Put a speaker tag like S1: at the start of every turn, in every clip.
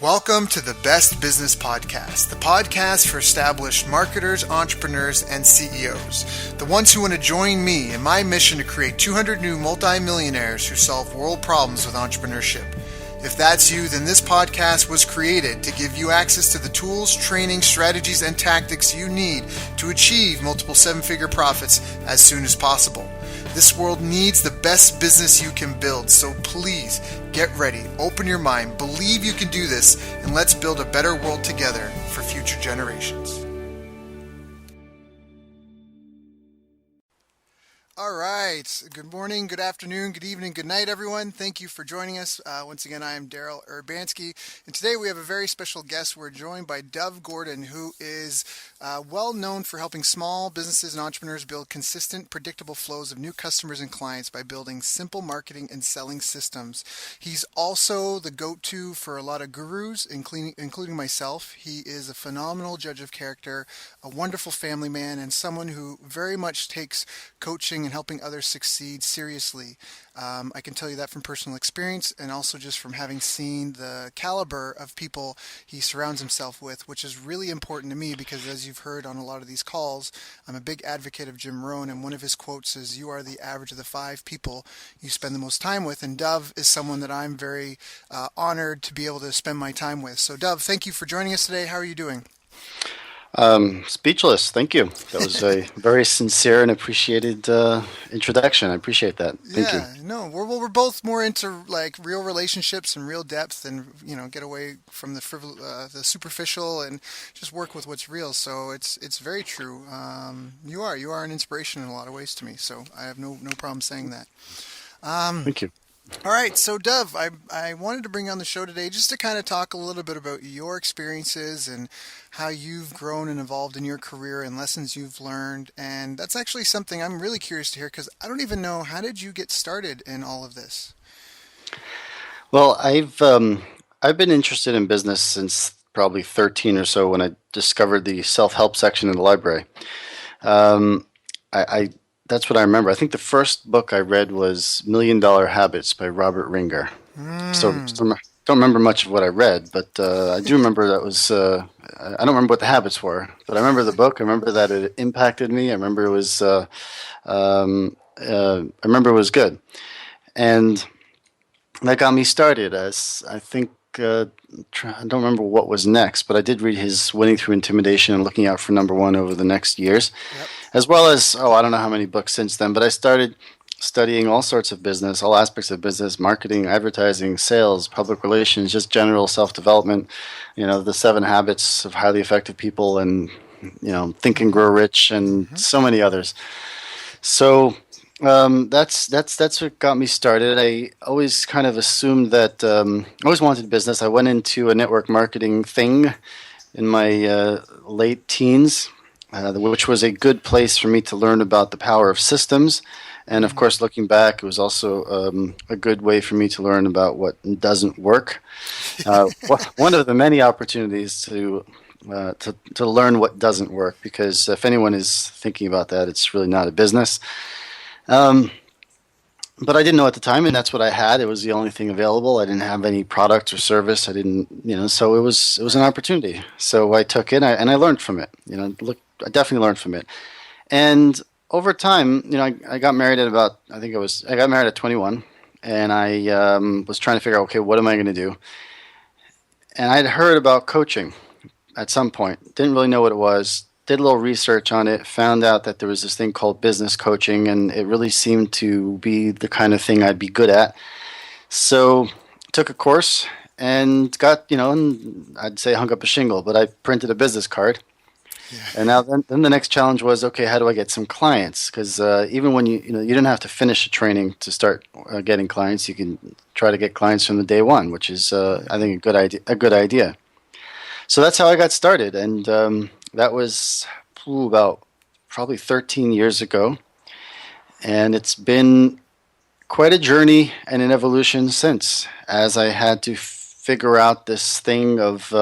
S1: Welcome to the Best Business Podcast, the podcast for established marketers, entrepreneurs, and CEOs, the ones who want to join me in my mission to create 200 new multimillionaires who solve world problems with entrepreneurship. If that's you, then this podcast was created to give you access to the tools, training, strategies, and tactics you need to achieve multiple seven-figure profits as soon as possible. This world needs the best business you can build, so please get ready, open your mind, believe you can do this, and let's build a better world together for future generations. All right. Good morning, good afternoon, good evening, good night, everyone. Thank you for joining us. Once again, I am Daryl Urbanski, and today we have a very special guest. We're joined by Dov Gordon, who is well known for helping small businesses and entrepreneurs build consistent, predictable flows of new customers and clients by building simple marketing and selling systems. He's also the go-to for a lot of gurus, including myself. He is a phenomenal judge of character, a wonderful family man, and someone who very much takes coaching and helping others succeed seriously. I can tell you that from personal experience and also just from having seen the caliber of people he surrounds himself with, which is really important to me because, as you've heard on a lot of these calls, I'm a big advocate of Jim Rohn, and one of his quotes is, "You are the average of the 5 people you spend the most time with," and Dov is someone that I'm very honored to be able to spend my time with. So Dov, thank you for joining us today. How are you doing?
S2: Speechless. Thank you. That was a very sincere and appreciated introduction. I appreciate that. Thank you.
S1: Yeah, no, we're both more into like real relationships and real depth, and get away from the superficial and just work with what's real. So it's very true. You are an inspiration in a lot of ways to me. So I have no problem saying that.
S2: Thank you.
S1: All right, so Dov, I wanted to bring you on the show today just to kind of talk a little bit about your experiences and how you've grown and evolved in your career and lessons you've learned. And that's actually something I'm really curious to hear because I don't even know, how did you get started in all of this?
S2: Well, I've been interested in business since probably 13 or so when I discovered the self-help section in the library. I That's what I remember. I think the first book I read was Million Dollar Habits by Robert Ringer. So don't remember much of what I read, but I do remember that was, I don't remember what the habits were, but I remember the book. I remember that it impacted me. I remember it was, I remember it was good. And that got me started. As I think, I don't remember what was next, but I did read his Winning Through Intimidation and Looking Out for Number One over the next years. Yep. As well as, I don't know how many books since then, but I started studying all sorts of business, all aspects of business, marketing, advertising, sales, public relations, just general self-development, the 7 habits of highly effective people and, Think and Grow Rich and so many others. So that's what got me started. I always kind of assumed that, I always wanted business. I went into a network marketing thing in my late teens. Which was a good place for me to learn about the power of systems. And of course, looking back, it was also a good way for me to learn about what doesn't work. One of the many opportunities to learn what doesn't work, because if anyone is thinking about that, it's really not a business. But I didn't know at the time, and that's what I had. It was the only thing available. I didn't have any product or service. I didn't, so it was an opportunity. So I took it, and I learned from it. I definitely learned from it. And over time, I got married at I got married at 21, and I was trying to figure out, okay, what am I going to do? And I'd heard about coaching at some point. Didn't really know what it was. Did a little research on it, found out that there was this thing called business coaching, and it really seemed to be the kind of thing I'd be good at. So took a course and got, and I'd say hung up a shingle, but I printed a business card. Yeah. And now then the next challenge was, okay, how do I get some clients? Because even when you didn't have to finish a training to start getting clients, you can try to get clients from the day one, which is I think a good idea. So that's how I got started, and that was about probably 13 years ago, and it's been quite a journey and an evolution since, as I had to figure out this thing of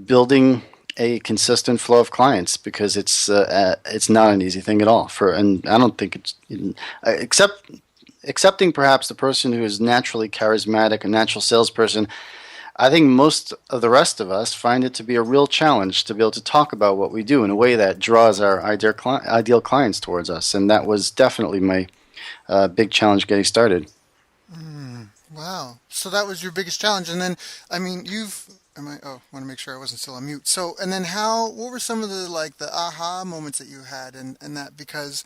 S2: building a consistent flow of clients, because it's not an easy thing at all. And I don't think it's excepting perhaps the person who is naturally charismatic, a natural salesperson. I think most of the rest of us find it to be a real challenge to be able to talk about what we do in a way that draws our ideal clients towards us. And that was definitely my big challenge getting started.
S1: Wow. So that was your biggest challenge. And then, I mean, want to make sure I wasn't still on mute. So, and then what were some of the, like, the aha moments that you had and that, because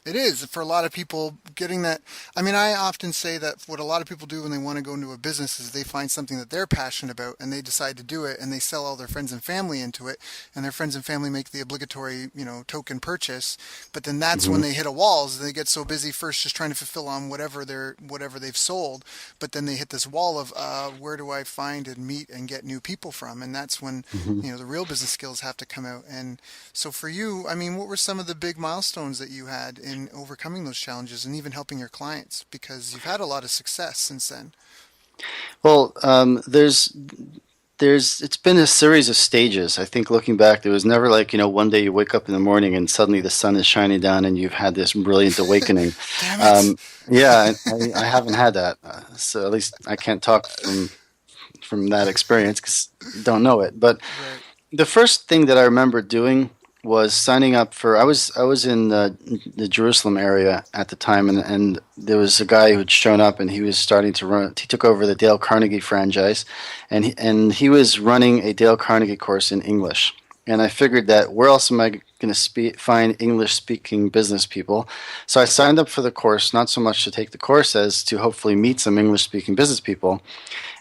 S1: it is for a lot of people getting that. I mean, I often say that what a lot of people do when they want to go into a business is they find something that they're passionate about and they decide to do it and they sell all their friends and family into it and their friends and family make the obligatory, token purchase. But then that's when
S2: Hmm.
S1: they hit a wall is they get so busy first just trying to fulfill on whatever they've sold, but then they hit this wall of where do I find and meet and get new people from? And that's when,
S2: Hmm.
S1: the real business skills have to come out. And so for you, I mean, what were some of the big milestones that you had in overcoming those challenges and even helping your clients? Because you've had a lot of success since then.
S2: Well, there's it's been a series of stages. I think looking back, there was never like, one day you wake up in the morning and suddenly the sun is shining down and you've had this brilliant awakening.
S1: Damn it!
S2: Um, yeah, I haven't had that. So at least I can't talk from that experience because I don't know it. But
S1: Right.
S2: the first thing that I remember doing was signing up for. I was in the Jerusalem area at the time, and there was a guy who'd shown up, and he was starting to run. He took over the Dale Carnegie franchise, and he was running a Dale Carnegie course in English. And I figured that where else am I going to find English speaking business people? So I signed up for the course, not so much to take the course as to hopefully meet some English speaking business people.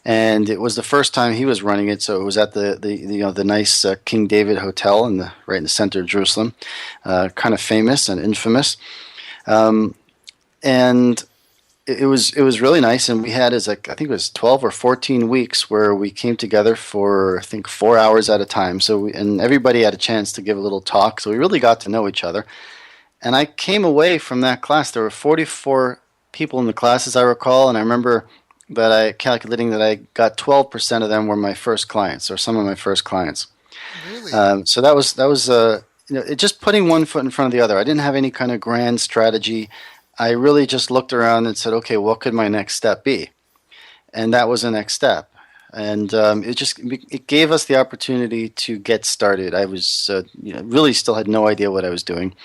S2: And it was the first time he was running it, so it was at the nice King David Hotel right in the center of Jerusalem, kind of famous and infamous, um, and it was really nice. And we had as like I think it was 12 or 14 weeks where we came together for I think 4 hours at a time. And everybody had a chance to give a little talk, so we really got to know each other. And I came away from that class. There were 44 people in the class, as I recall, and I remember that I calculating that I got 12% of them were my first clients or some of my first clients.
S1: Really?
S2: So that was it just putting one foot in front of the other. I didn't have any kind of grand strategy. I really just looked around and said, okay, what could my next step be? And that was the next step. And it gave us the opportunity to get started. I was really still had no idea what I was doing.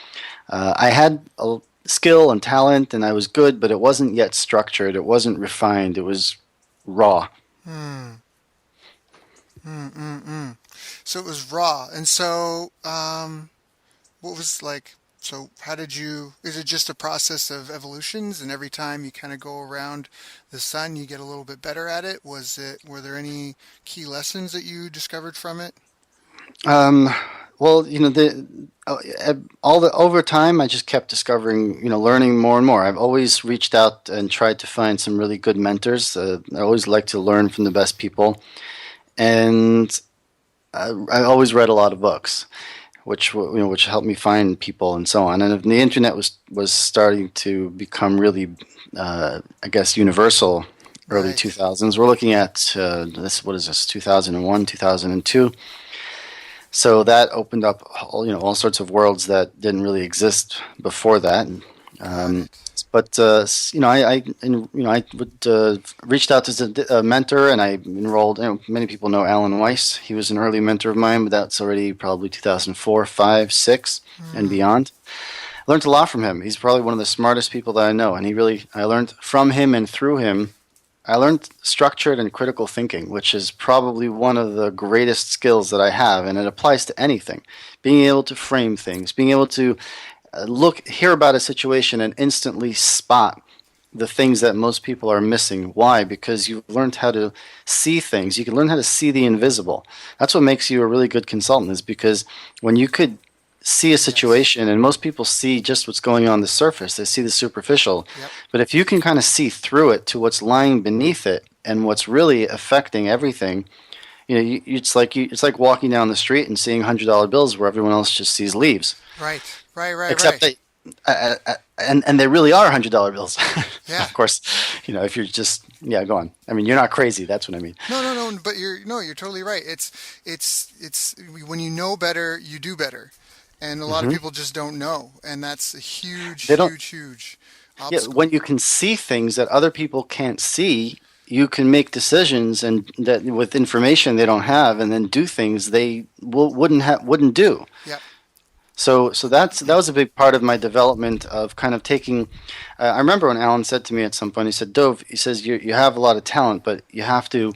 S2: I had a skill and talent, and I was good, but it wasn't yet structured. It wasn't refined. It was raw.
S1: Hmm. Mm-mm-mm. So it was raw. And so, what was like, so how did you, is it just a process of evolutions and every time you kind of go around the sun, you get a little bit better at it? Were there any key lessons that you discovered from it?
S2: Um, well, all the over time, I just kept discovering, learning more and more. I've always reached out and tried to find some really good mentors. I always like to learn from the best people, and I always read a lot of books, which helped me find people and so on. And the internet was starting to become really, I guess, universal. Early
S1: Right.
S2: 2000s. We're looking at this. What is this? 2001, 2002. So that opened up all sorts of worlds that didn't really exist before that.
S1: Got
S2: Um,
S1: it.
S2: but I would reached out to a mentor, and I enrolled. Many people know Alan Weiss. He was an early mentor of mine, but that's already probably 2004, 5, 6, and
S1: Hmm.
S2: beyond. I learned a lot from him. He's probably one of the smartest people that I know, and I learned from him and through him. I learned structured and critical thinking, which is probably one of the greatest skills that I have, and it applies to anything. Being able to frame things, being able to hear about a situation and instantly spot the things that most people are missing. Why? Because you've learned how to see things. You can learn how to see the invisible. That's what makes you a really good consultant, is because when you could see a
S1: Yes.
S2: situation, and most people see just what's going on the surface, they see the superficial.
S1: Yep.
S2: But if you can kind of see through it to what's lying beneath it and what's really affecting everything, it's like walking down the street and seeing $100 bills where everyone else just sees leaves.
S1: Right. Right. Right.
S2: Except
S1: Right.
S2: they, and they really are $100 bills.
S1: Yeah.
S2: Of course, if you're just yeah, go on. I mean, you're not crazy. That's what I mean.
S1: No, no, no, but you're no, you're totally right. It's when you know better, you do better. And a lot of
S2: Hmm.
S1: people just don't know, and that's a huge,
S2: They don't.
S1: huge, huge
S2: Yeah,
S1: obstacle.
S2: when you can see things that other people can't see, you can make decisions and that with information they don't have, and then do things they wouldn't do.
S1: Yep.
S2: So that was a big part of my development of kind of taking. I remember when Alan said to me at some point, he said, "Dove," he says, "You have a lot of talent, but you have to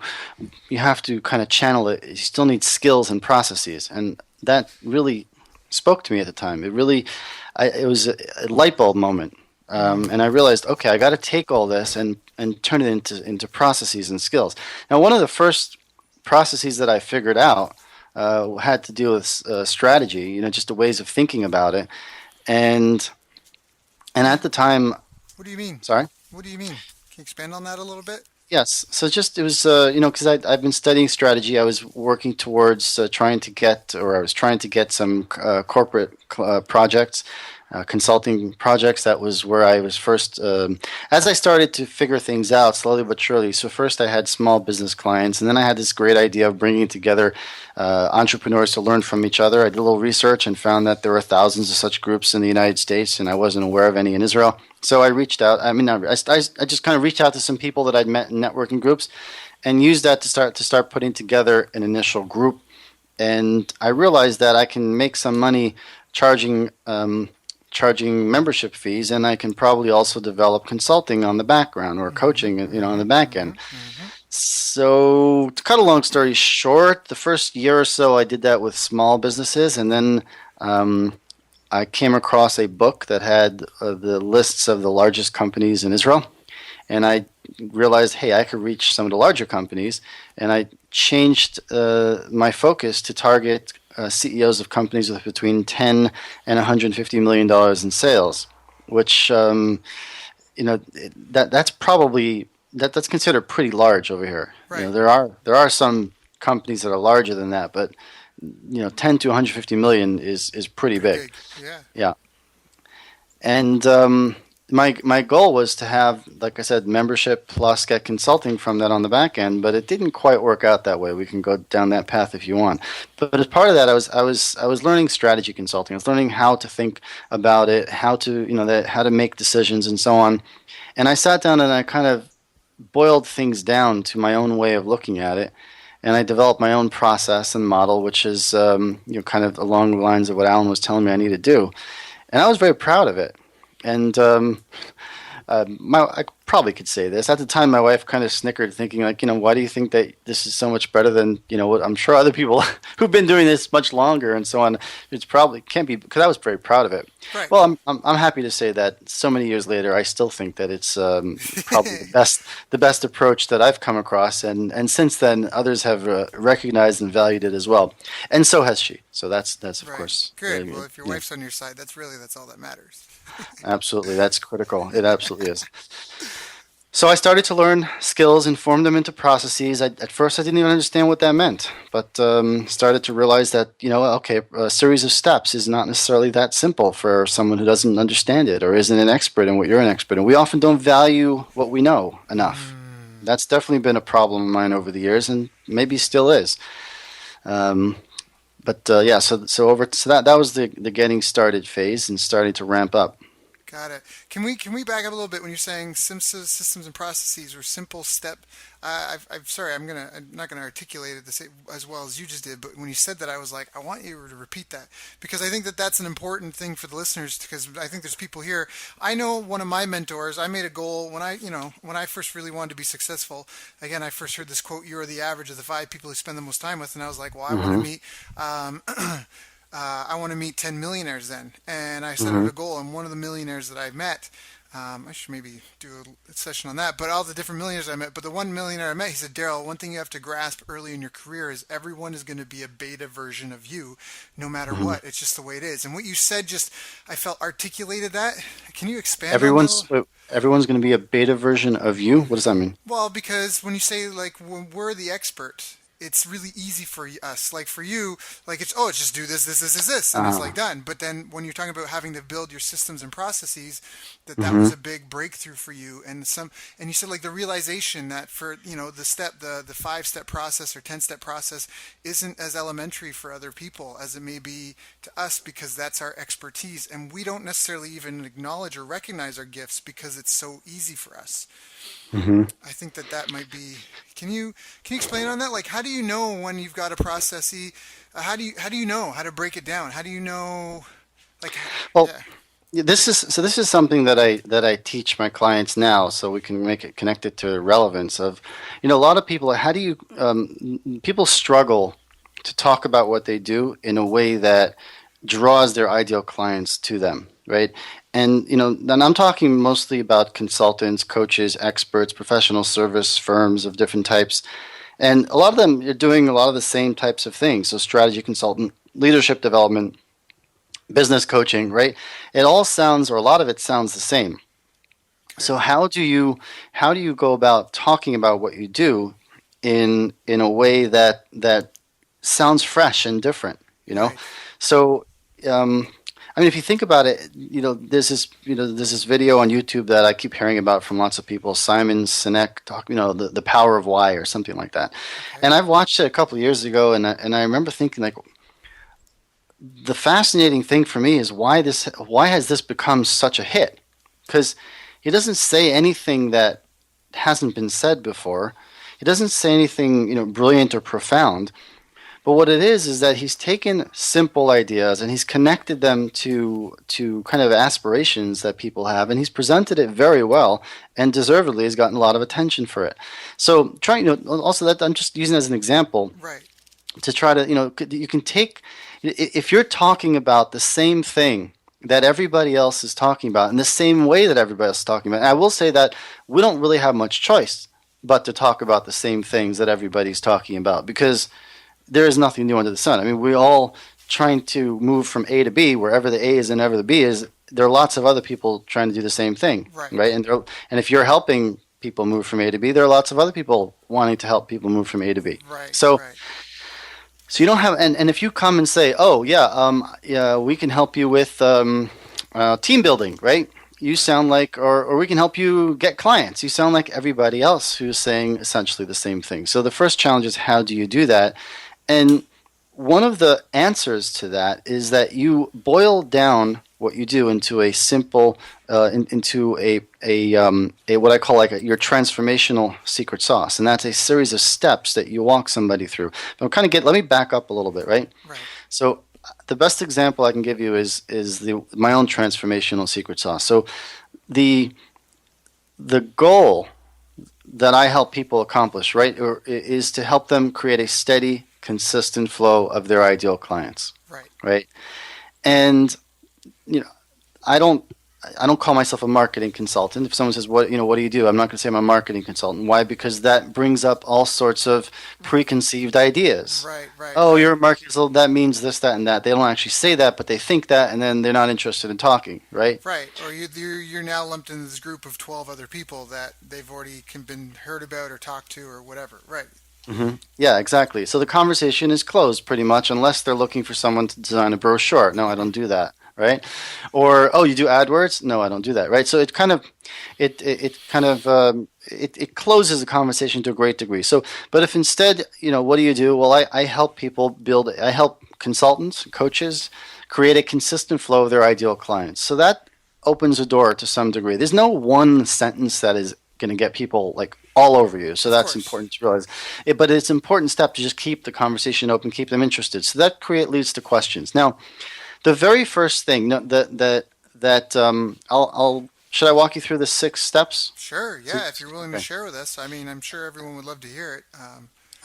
S2: kind of channel it. You still need skills and processes," and that really spoke to me at the time. It was a light bulb moment, and I realized, okay, I got to take all this and turn it into processes and skills. Now, one of the first processes that I figured out had to do with strategy, just the ways of thinking about it, and at the time,
S1: What do you mean?
S2: sorry.
S1: What do you mean? Can you expand on that a little bit?
S2: Yes. So just it was because I've been studying strategy. I was working towards I was trying to get some corporate projects, consulting projects. That was where I was first as I started to figure things out slowly but surely. So first I had small business clients, and then I had this great idea of bringing together entrepreneurs to learn from each other. I did a little research and found that there were thousands of such groups in the United States, and I wasn't aware of any in Israel. So I reached out. I just kind of reached out to some people that I'd met in networking groups, and used that to start putting together an initial group. And I realized that I can make some money charging charging membership fees, and I can probably also develop consulting on the background or coaching, on the back end. So to cut a long story short, the first year or so I did that with small businesses, and then I came across a book that had the lists of the largest companies in Israel, and I realized, hey, I could reach some of the larger companies, and I changed my focus to target CEOs of companies with between 10 and 150 million dollars in sales, which that's probably that's considered pretty large over here.
S1: Right.
S2: There are some companies that are larger than that, but 10 to 150 million is pretty
S1: Pretty
S2: big.
S1: big. Yeah.
S2: Yeah. And my goal was to have, like I said, membership plus get consulting from that on the back end, but it didn't quite work out that way. We can go down that path if you want. But as part of that, I was learning strategy consulting. I was learning how to think about it, how to make decisions and so on. And I sat down and I kind of boiled things down to my own way of looking at it. And I developed my own process and model, which is kind of along the lines of what Alan was telling me I need to do. And I was very proud of it. And I probably could say this. At the time, my wife kind of snickered, thinking like, why do you think that this is so much better than, what I'm sure other people who've been doing this much longer and so on. It's probably can't be, because I was very proud of it.
S1: Right.
S2: Well, I'm happy to say that so many years later, I still think that it's probably the best approach that I've come across, and since then, others have recognized and valued it as well, and so has she. So that's of
S1: Right.
S2: course
S1: Good.
S2: very
S1: Well,
S2: good.
S1: if your
S2: Yeah.
S1: wife's on your side, that's all that matters.
S2: Absolutely, that's critical. It absolutely is. So I started to learn skills and form them into processes. At first, I didn't even understand what that meant, but started to realize that okay, a series of steps is not necessarily that simple for someone who doesn't understand it or isn't an expert in what you're an expert in. We often don't value what we know enough. That's definitely been a problem of mine over the years, and maybe still is. Um, yeah, so that was the getting started phase and starting to ramp up.
S1: Got it. Can we back up a little bit when you're saying systems and processes or simple step? I'm sorry, I'm not gonna articulate it the same as well as you just did. But when you said that, I was like, I want you to repeat that because I think that that's an important thing for the listeners because I think there's people here. I know one of my mentors. I made a goal when I first really wanted to be successful. Again, I first heard this quote: "You are the average of the five people you spend the most time with," and I was like, well, I want to
S2: Hmm.
S1: meet. I want to meet 10 millionaires then. And I set out
S2: Hmm.
S1: a goal. And one of the millionaires that I've met, I should maybe do a session on that, but all the different millionaires I met. But the one millionaire I met, he said, Daryl, one thing you have to grasp early in your career is everyone is going to be a beta version of you no matter
S2: Hmm.
S1: what. It's just the way it is. And what you said just, I felt articulated that. Can you expand on that a
S2: Everyone's
S1: little?
S2: everyone's going to be a beta version of you. What does that mean?
S1: Well, because when you say like when we're the expert, it's really easy for us. Like for you, like it's just do this, and it's
S2: Uh,
S1: like done. But then when you're talking about having to build your systems and processes, that
S2: hmm
S1: was a big breakthrough for you. And you said like the realization that for the 5 step process or 10 step process isn't as elementary for other people as it may be to us because that's our expertise, and we don't necessarily even acknowledge or recognize our gifts because it's so easy for us.
S2: hmm
S1: I think that might be. Can you explain on that? Like, how do you know when you've got a processy? How do you know how to break it down? How do you know? Like,
S2: Well,
S1: yeah,
S2: this is something that I teach my clients now, so we can make it connected to relevance of, a lot of people. How do you people struggle to talk about what they do in a way that draws their ideal clients to them, right? And then I'm talking mostly about consultants, coaches, experts, professional service firms of different types, and a lot of them are doing a lot of the same types of things. So strategy consultant, leadership development, business coaching, right? It all sounds, or a lot of it sounds the same.
S1: okay,
S2: So how do you go about talking about what you do in a way that sounds fresh and different? You know,
S1: right,
S2: so um, I mean, if you think about it, there's this video on YouTube that I keep hearing about from lots of people. Simon Sinek talk, the power of why or something like that.
S1: okay,
S2: And I've watched it a couple of years ago, and I remember thinking like, the fascinating thing for me is why has this become such a hit? Because he doesn't say anything that hasn't been said before. He doesn't say anything, brilliant or profound. But what it is that he's taken simple ideas and he's connected them to kind of aspirations that people have, and he's presented it very well, and deservedly has gotten a lot of attention for it. So trying, also that I'm just using as an example
S1: right,
S2: to try to, you can take, if you're talking about the same thing that everybody else is talking about in the same way that everybody else is talking about. And I will say that we don't really have much choice but to talk about the same things that everybody's talking about, because there is nothing new under the sun. I mean, we're all trying to move from A to B, wherever the A is and wherever the B is. There are lots of other people trying to do the same thing,
S1: right,
S2: right? And if you're helping people move from A to B, there are lots of other people wanting to help people move from A to B.
S1: right,
S2: So
S1: right,
S2: you don't have, and if you come and say, oh yeah, yeah, we can help you with team building, right? You
S1: right,
S2: sound like, or we can help you get clients. You sound like everybody else who's saying essentially the same thing. So the first challenge is, how do you do that? And one of the answers to that is that you boil down what you do into a simple, into a what I call like your transformational secret sauce, and that's a series of steps that you walk somebody through. But let me back up a little bit, right?
S1: right,
S2: So the best example I can give you is my own transformational secret sauce. So the the goal that I help people accomplish, right, is to help them create a steady, consistent flow of their ideal clients,
S1: right,
S2: right? And you know, I don't I don't call myself a marketing consultant. If someone says, what do you do? I'm not going to say I'm a marketing consultant. Why? Because that brings up all sorts of preconceived ideas.
S1: right, right,
S2: Oh,
S1: right.
S2: you're a marketing consultant. That means this, that, and that. They don't actually say that, but they think that, and then they're not interested in talking, right?
S1: Right, or you're now lumped into this group of 12 other people that they've already been heard about or talked to or whatever. Right,
S2: Yeah, exactly. So the conversation is closed pretty much, unless they're looking for someone to design a brochure. No, I don't do that, right? Or, oh, you do AdWords? No, I don't do that, right? So it closes the conversation to a great degree. So, but if instead, what do you do? Well, I help I help consultants, coaches create a consistent flow of their ideal clients. So that opens a door to some degree. There's no one sentence that is going to get people like all over you. So
S1: of
S2: that's
S1: course.
S2: important to realize. But it's an important step to just keep the conversation open, keep them interested. So that leads to questions. Now, the very first thing I'll should I walk you through the 6 steps?
S1: Sure,
S2: So,
S1: yeah, if you're willing to
S2: okay.
S1: share with us. I mean, I'm sure everyone would love to hear it.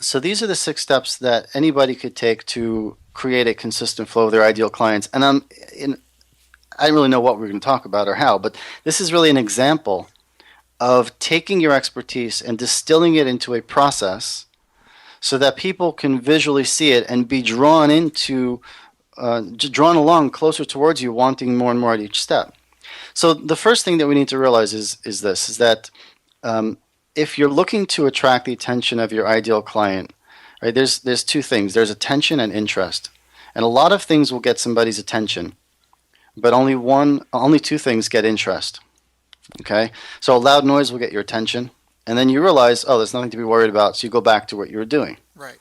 S2: So these are the 6 steps that anybody could take to create a consistent flow of their ideal clients. And I don't really know what we're going to talk about or how, but this is really an example of taking your expertise and distilling it into a process so that people can visually see it and be drawn along closer towards you, wanting more and more at each step. So the first thing that we need to realize is that if you're looking to attract the attention of your ideal client, right? There's two things. There's attention and interest. And a lot of things will get somebody's attention, but only two things get interest. Okay? So a loud noise will get your attention, and then you realize, oh, there's nothing to be worried about, so you go back to what you were doing.
S1: Right.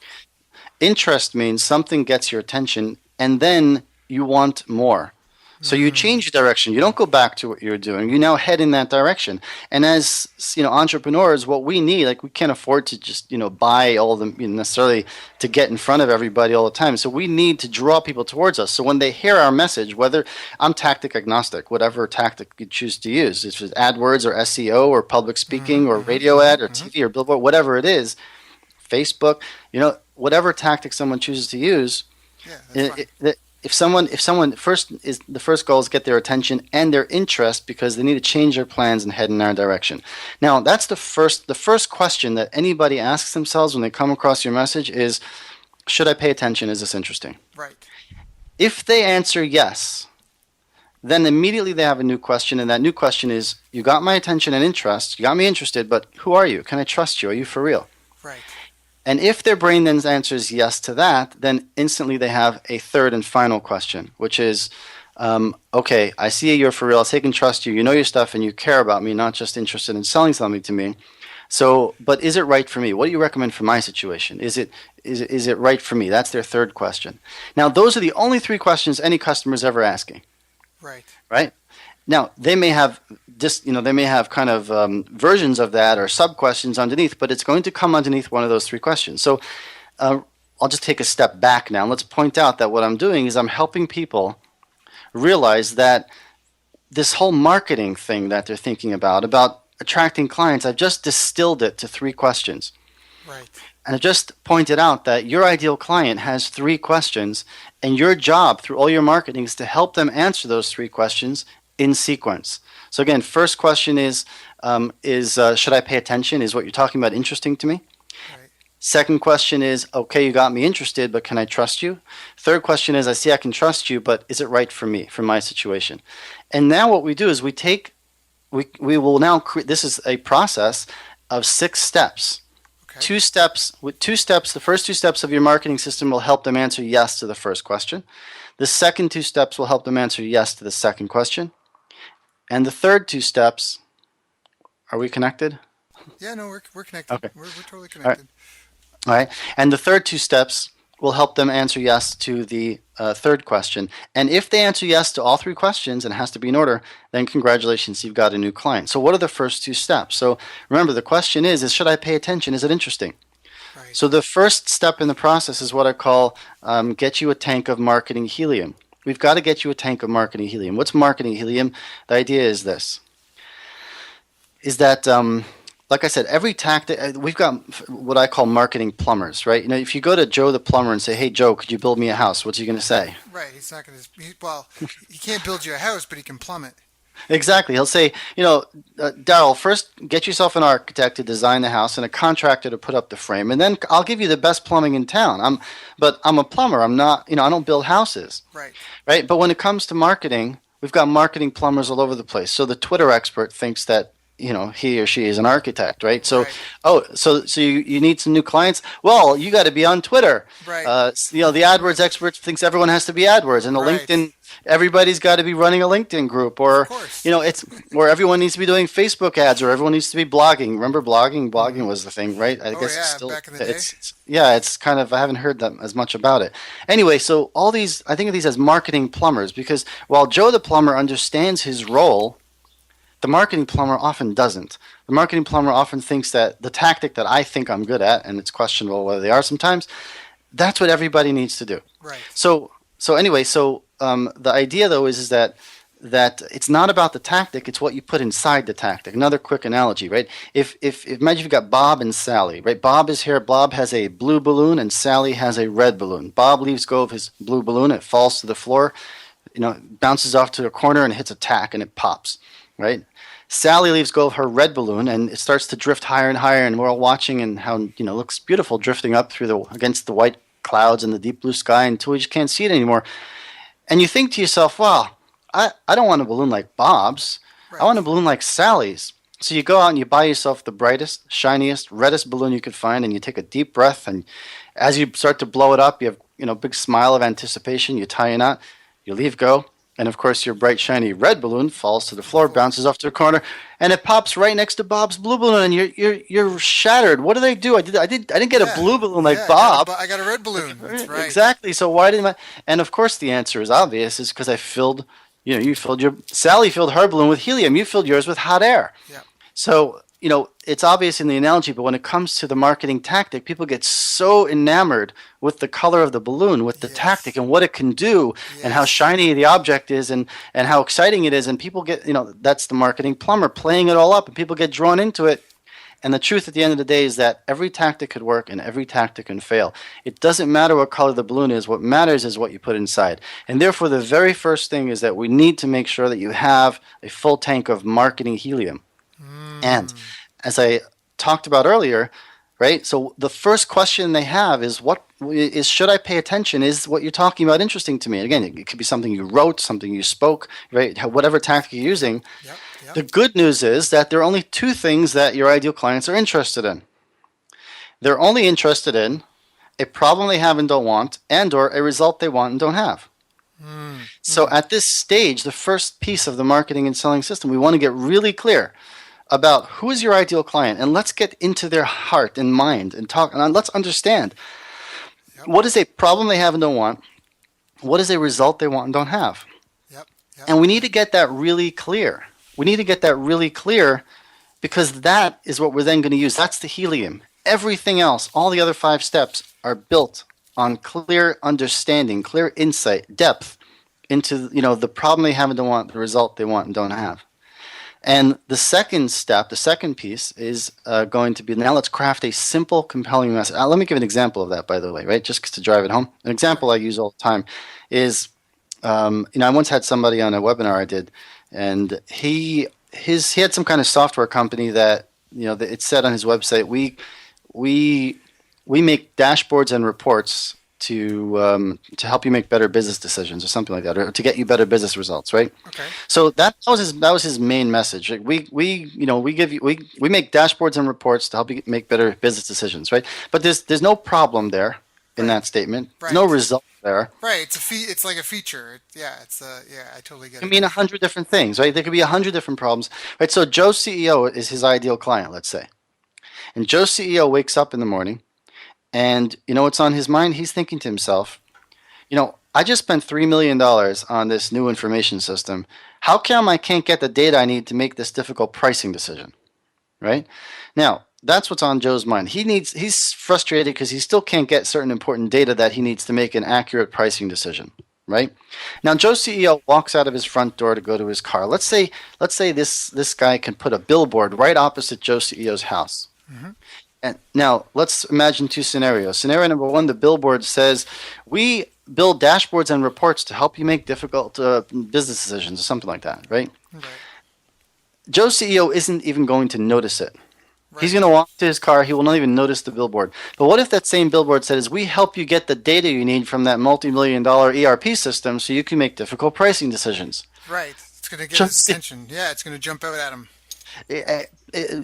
S2: Interest means something gets your attention, and then you want more. So you change your direction. You don't go back to what you were doing. You now head in that direction. And as entrepreneurs, what we need, like we can't afford to just buy all of them necessarily to get in front of everybody all the time. So we need to draw people towards us. So when they hear our message, whether I'm tactic agnostic, whatever tactic you choose to use, if it's AdWords or SEO or public speaking or radio ad or TV or billboard, whatever it is, Facebook, whatever tactic someone chooses to use.
S1: Yeah, that's fine.
S2: If someone the first goal is get their attention and their interest because they need to change their plans and head in our direction. Now that's the first question that anybody asks themselves when they come across your message is, should I pay attention? Is this interesting?
S1: Right.
S2: If they answer yes, then immediately they have a new question, and that new question is, you got my attention and interest, you got me interested, but who are you? Can I trust you? Are you for real?
S1: Right.
S2: And if their brain then answers yes to that, then instantly they have a third and final question, which is, okay, I see you're for real. I can trust you. You know your stuff and you care about me, not just interested in selling something to me. So, but is it right for me? What do you recommend for my situation? Is it right for me? That's their third question. Now, those are the only three questions any customer is ever asking.
S1: Right.
S2: Right? Now, they may have kind of versions of that or sub-questions underneath, but it's going to come underneath one of those three questions. So I'll just take a step back now. Let's point out that what I'm doing is I'm helping people realize that this whole marketing thing that they're thinking about attracting clients, I've just distilled it to three questions.
S1: Right.
S2: And I just pointed out that your ideal client has three questions, and your job through all your marketing is to help them answer those three questions in sequence. So again, first question is should I pay attention? Is what you're talking about interesting to me?
S1: Right.
S2: Second question is, okay, you got me interested, but can I trust you? Third question is, I see I can trust you, but is it right for me, for my situation? And now what we do is we will now create, this is a process of 6 steps.
S1: Okay.
S2: 2 steps, the first 2 steps of your marketing system will help them answer yes to the first question. The second 2 steps will help them answer yes to the second question. And the third 2 steps, are we connected?
S1: Yeah, no, we're connected.
S2: Okay.
S1: We're totally connected.
S2: All right. And the third 2 steps will help them answer yes to the third question. And if they answer yes to all 3 questions, and it has to be in order, then congratulations, you've got a new client. So what are the first 2 steps? So remember, the question is should I pay attention? Is it interesting?
S1: Right.
S2: So the first step in the process is what I call get you a tank of marketing helium. We've got to get you a tank of marketing helium. What's marketing helium? The idea is this, is that, like I said, every tactic, we've got what I call marketing plumbers, right? If you go to Joe the plumber and say, hey, Joe, could you build me a house? What's he going to say?
S1: Right. He's not going to, he can't build you a house, but he can plumb it.
S2: Exactly. He'll say, Daryl, first get yourself an architect to design the house and a contractor to put up the frame, and then I'll give you the best plumbing in town. But I'm a plumber. I'm not, I don't build houses.
S1: Right.
S2: Right. But when it comes to marketing, we've got marketing plumbers all over the place. So the Twitter expert thinks that he or she is an architect, right? So,
S1: right.
S2: So you need some new clients. Well, you got to be on Twitter.
S1: Right.
S2: The AdWords expert thinks everyone has to be AdWords, and the
S1: Right.
S2: LinkedIn, everybody's got to be running a LinkedIn group, or
S1: Of course.
S2: it's where everyone needs to be doing Facebook ads, or everyone needs to be blogging. Remember blogging? Blogging was the thing, right? I guess it's still
S1: back in the day.
S2: it's kind of, I haven't heard that as much about it. Anyway, so all these, I think of these as marketing plumbers, because while Joe the plumber understands his role, the marketing plumber often doesn't. The marketing plumber often thinks that the tactic that I think I'm good at, and it's questionable whether they are sometimes, that's what everybody needs to do.
S1: Right.
S2: So anyway, the idea though is that it's not about the tactic, it's what you put inside the tactic. Another quick analogy, right? If imagine you've got Bob and Sally, right? Bob is here. Bob has a blue balloon and Sally has a red balloon. Bob leaves go of his blue balloon, it falls to the floor, bounces off to a corner and hits a tack and it pops, right? Sally leaves go of her red balloon and it starts to drift higher and higher, and we're all watching and how it looks beautiful drifting up against the white clouds and the deep blue sky until we just can't see it anymore. And you think to yourself, wow, I don't want a balloon like Bob's. Right. I want a balloon like Sally's. So you go out and you buy yourself the brightest, shiniest, reddest balloon you could find, and you take a deep breath. And as you start to blow it up, you have a big smile of anticipation. You tie a knot, you leave go, and of course your bright, shiny red balloon falls to the floor, bounces off to the corner, and it pops right next to Bob's blue balloon, and you're shattered. What do they do? I didn't get a
S1: Yeah.
S2: blue balloon like
S1: Yeah,
S2: Bob.
S1: I got a red balloon. That's right.
S2: Exactly. So why didn't I? And of course the answer is obvious. Is because I filled. You filled your Sally filled her balloon with helium. You filled yours with hot air.
S1: Yeah.
S2: So, it's obvious in the analogy, but when it comes to the marketing tactic, people get so enamored with the color of the balloon, with the
S1: Yes.
S2: tactic and what it can do and how
S1: Yes.
S2: shiny the object is and how exciting it is. And people get, that's the marketing plumber playing it all up and people get drawn into it. And the truth at the end of the day is that every tactic could work and every tactic can fail. It doesn't matter what color the balloon is. What matters is what you put inside. And therefore, the very first thing is that we need to make sure that you have a full tank of marketing helium. And as I talked about earlier, right? So the first question they have is should I pay attention? Is what you're talking about interesting to me? Again, it could be something you wrote, something you spoke, right? Whatever tactic you're using.
S1: Yep. Yep.
S2: The good news is that there are only two things that your ideal clients are interested in. They're only interested in a problem they have and don't want, and or a result they want and don't have. So at this stage, the first piece of the marketing and selling system, we want to get really clear about who is your ideal client, and let's get into their heart and mind and talk, and let's understand what is a problem they have and don't want, what is a result they want and don't have.
S1: Yep. Yep.
S2: And we need to get that really clear. We need to get that really clear because that is what we're then going to use. That's the helium. Everything else, all the other 5 steps are built on clear understanding, clear insight, depth into the problem they have and don't want, the result they want and don't have. And the second step, the second piece is going to be, now let's craft a simple, compelling message. Let me give an example of that, by the way, right? Just to drive it home. An example I use all the time is, I once had somebody on a webinar I did, and he had some kind of software company that, that it said on his website, we make dashboards and reports to help you make better business decisions or something like that, or to get you better business results, right?
S1: Okay.
S2: So that was his main message. Like, we make dashboards and reports to help you make better business decisions, right? But there's no problem there in that statement. There's no
S1: Right.
S2: result there.
S1: Right. It's like a feature. Yeah. I totally get
S2: It
S1: it.
S2: can mean 100 different things, right? There could be 100 different problems, right? So Joe's CEO is his ideal client, let's say, and Joe's CEO wakes up in the morning. And what's on his mind? He's thinking to himself, I just spent $3 million on this new information system. How come I can't get the data I need to make this difficult pricing decision? Right? Now, that's what's on Joe's mind. He's frustrated because he still can't get certain important data that he needs to make an accurate pricing decision. Right? Now, Joe's CEO walks out of his front door to go to his car. Let's say this guy can put a billboard right opposite Joe's CEO's house.
S1: Mm-hmm.
S2: And now let's imagine 2 scenarios. Scenario number 1, the billboard says, we build dashboards and reports to help you make difficult business decisions or something like that, right?
S1: Right.
S2: Joe's CEO isn't even going to notice it.
S1: Right.
S2: He's going to walk to his car. He will not even notice the billboard. But what if that same billboard says, we help you get the data you need from that multi-million-dollar ERP system so you can make difficult pricing decisions?
S1: Right. It's going to get his attention. Yeah. It's going to jump out at him.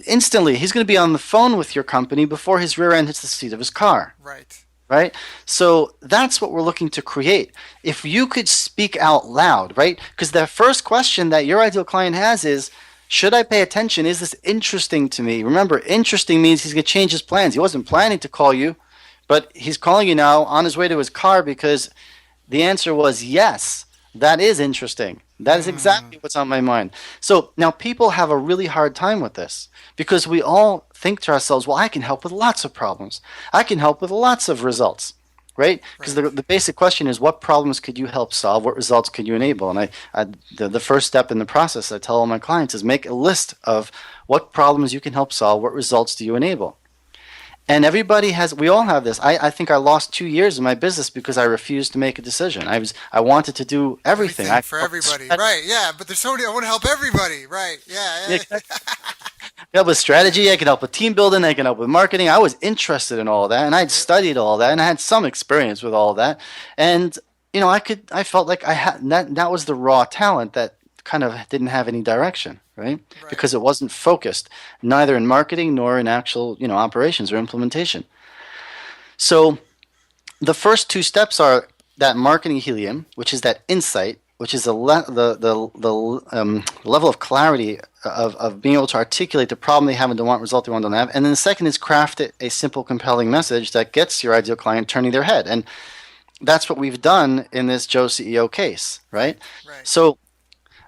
S2: Instantly, he's going to be on the phone with your company before his rear end hits the seat of his car.
S1: Right.
S2: Right? So that's what we're looking to create. If you could speak out loud, right? Because the first question that your ideal client has is, should I pay attention? Is this interesting to me? Remember, interesting means he's going to change his plans. He wasn't planning to call you, but he's calling you now on his way to his car because the answer was yes, that is interesting. That is exactly what's on my mind. So now people have a really hard time with this because we all think to ourselves, well, I can help with lots of problems. I can help with lots of results, right? Because the basic question is, what problems could you help solve? What results could you enable? And the first step in the process I tell all my clients is make a list of what problems you can help solve, what results do you enable? And we all have this. I think I lost 2 years in my business because I refused to make a decision. I wanted to do everything.
S1: For everybody. Right. Yeah. But there's so many, I want to help everybody. Right. Yeah.
S2: I can help with strategy. I can help with team building. I can help with marketing. I was interested in all that, and I'd studied all that, and I had some experience with all that. And I felt like I had that was the raw talent that kind of didn't have any direction. right?
S1: Right.
S2: Because it wasn't focused, neither in marketing nor in actual, operations or implementation. So the first two steps are that marketing helium, which is that insight, which is the level of clarity of being able to articulate the problem they have and the result they want to have. And then the second is craft a simple, compelling message that gets your ideal client turning their head. And that's what we've done in this Joe CEO case, right?
S1: Right.
S2: So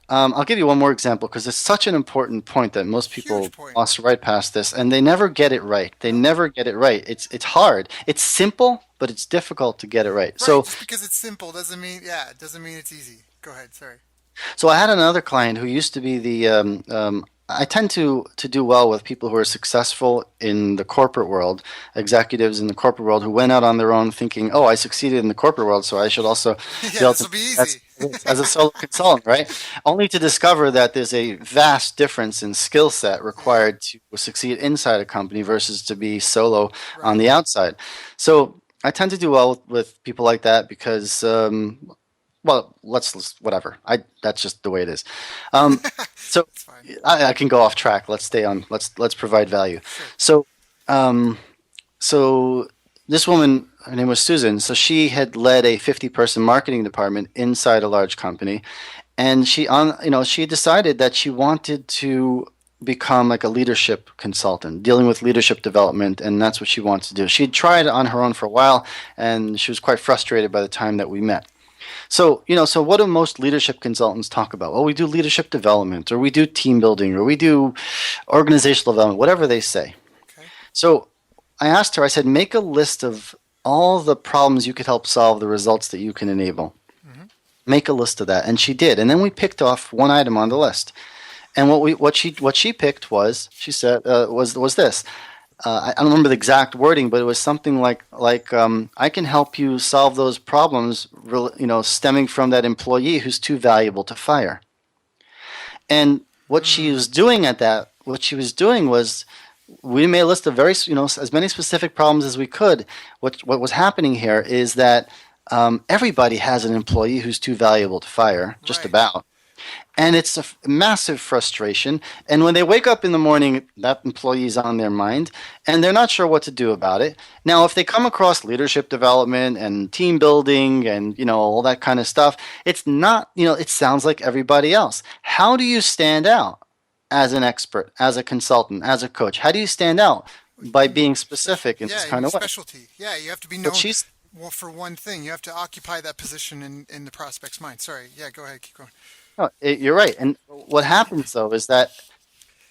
S2: I'll give you one more example because it's such an important point that most people
S1: Huge point.
S2: gloss right past this, and they never get it right. They never get it right. It's hard. It's simple, but it's difficult to get it right.
S1: Right.
S2: So
S1: Just because it's simple doesn't mean, yeah, it doesn't mean it's easy. Go ahead. Sorry.
S2: So I had another client who used to be the. I tend to do well with people who are successful in the corporate world, executives in the corporate world who went out on their own thinking, "Oh, I succeeded in the corporate world, so I should also be
S1: Yeah,
S2: able
S1: this
S2: to
S1: will be
S2: as,
S1: easy.
S2: as a solo consultant, right?" Only to discover that there's a vast difference in skill set
S1: Yeah.
S2: required to succeed inside a company versus to be solo on
S1: Right.
S2: the outside. So I tend to do well with people like that because well, let's whatever. I That's just the way it is. So
S1: It's fine.
S2: I can go off track. Let's stay on. Let's provide value.
S1: Sure.
S2: So um, so this woman, her name was Susan. So she had led a 50-person marketing department inside a large company, and she decided that she wanted to become like a leadership consultant, dealing with leadership development, and that's what she wanted to do. She had tried it on her own for a while, and she was quite frustrated by the time that we met. So what do most leadership consultants talk about? Well, we do leadership development, or we do team building, or we do organizational development, whatever they say.
S1: Okay.
S2: So I asked her, I said, make a list of all the problems you could help solve, the results that you can enable.
S1: Hmm.
S2: Make a list of that. And she did. And then we picked off one item on the list. And what she picked was, she said, was this. I don't remember the exact wording, but it was something like I can help you solve those problems, stemming from that employee who's too valuable to fire. And what she was doing was we made a list of as many specific problems as we could. What was happening here is that everybody has an employee who's too valuable to fire, just
S1: Right.
S2: about. And it's a massive frustration. And when they wake up in the morning, that employee is on their mind, and they're not sure what to do about it. Now, if they come across leadership development and team building and all that kind of stuff, it's not. It sounds like everybody else. How do you stand out as an expert, as a consultant, as a coach? How do you stand out? By being specific in this
S1: Yeah,
S2: kind
S1: your
S2: of way.
S1: specialty. Yeah, you have to be
S2: But
S1: known
S2: she's
S1: for one thing. You have to occupy that position in the prospect's mind. Sorry. Yeah, go ahead. Keep going.
S2: no, you're right. And what happens though is that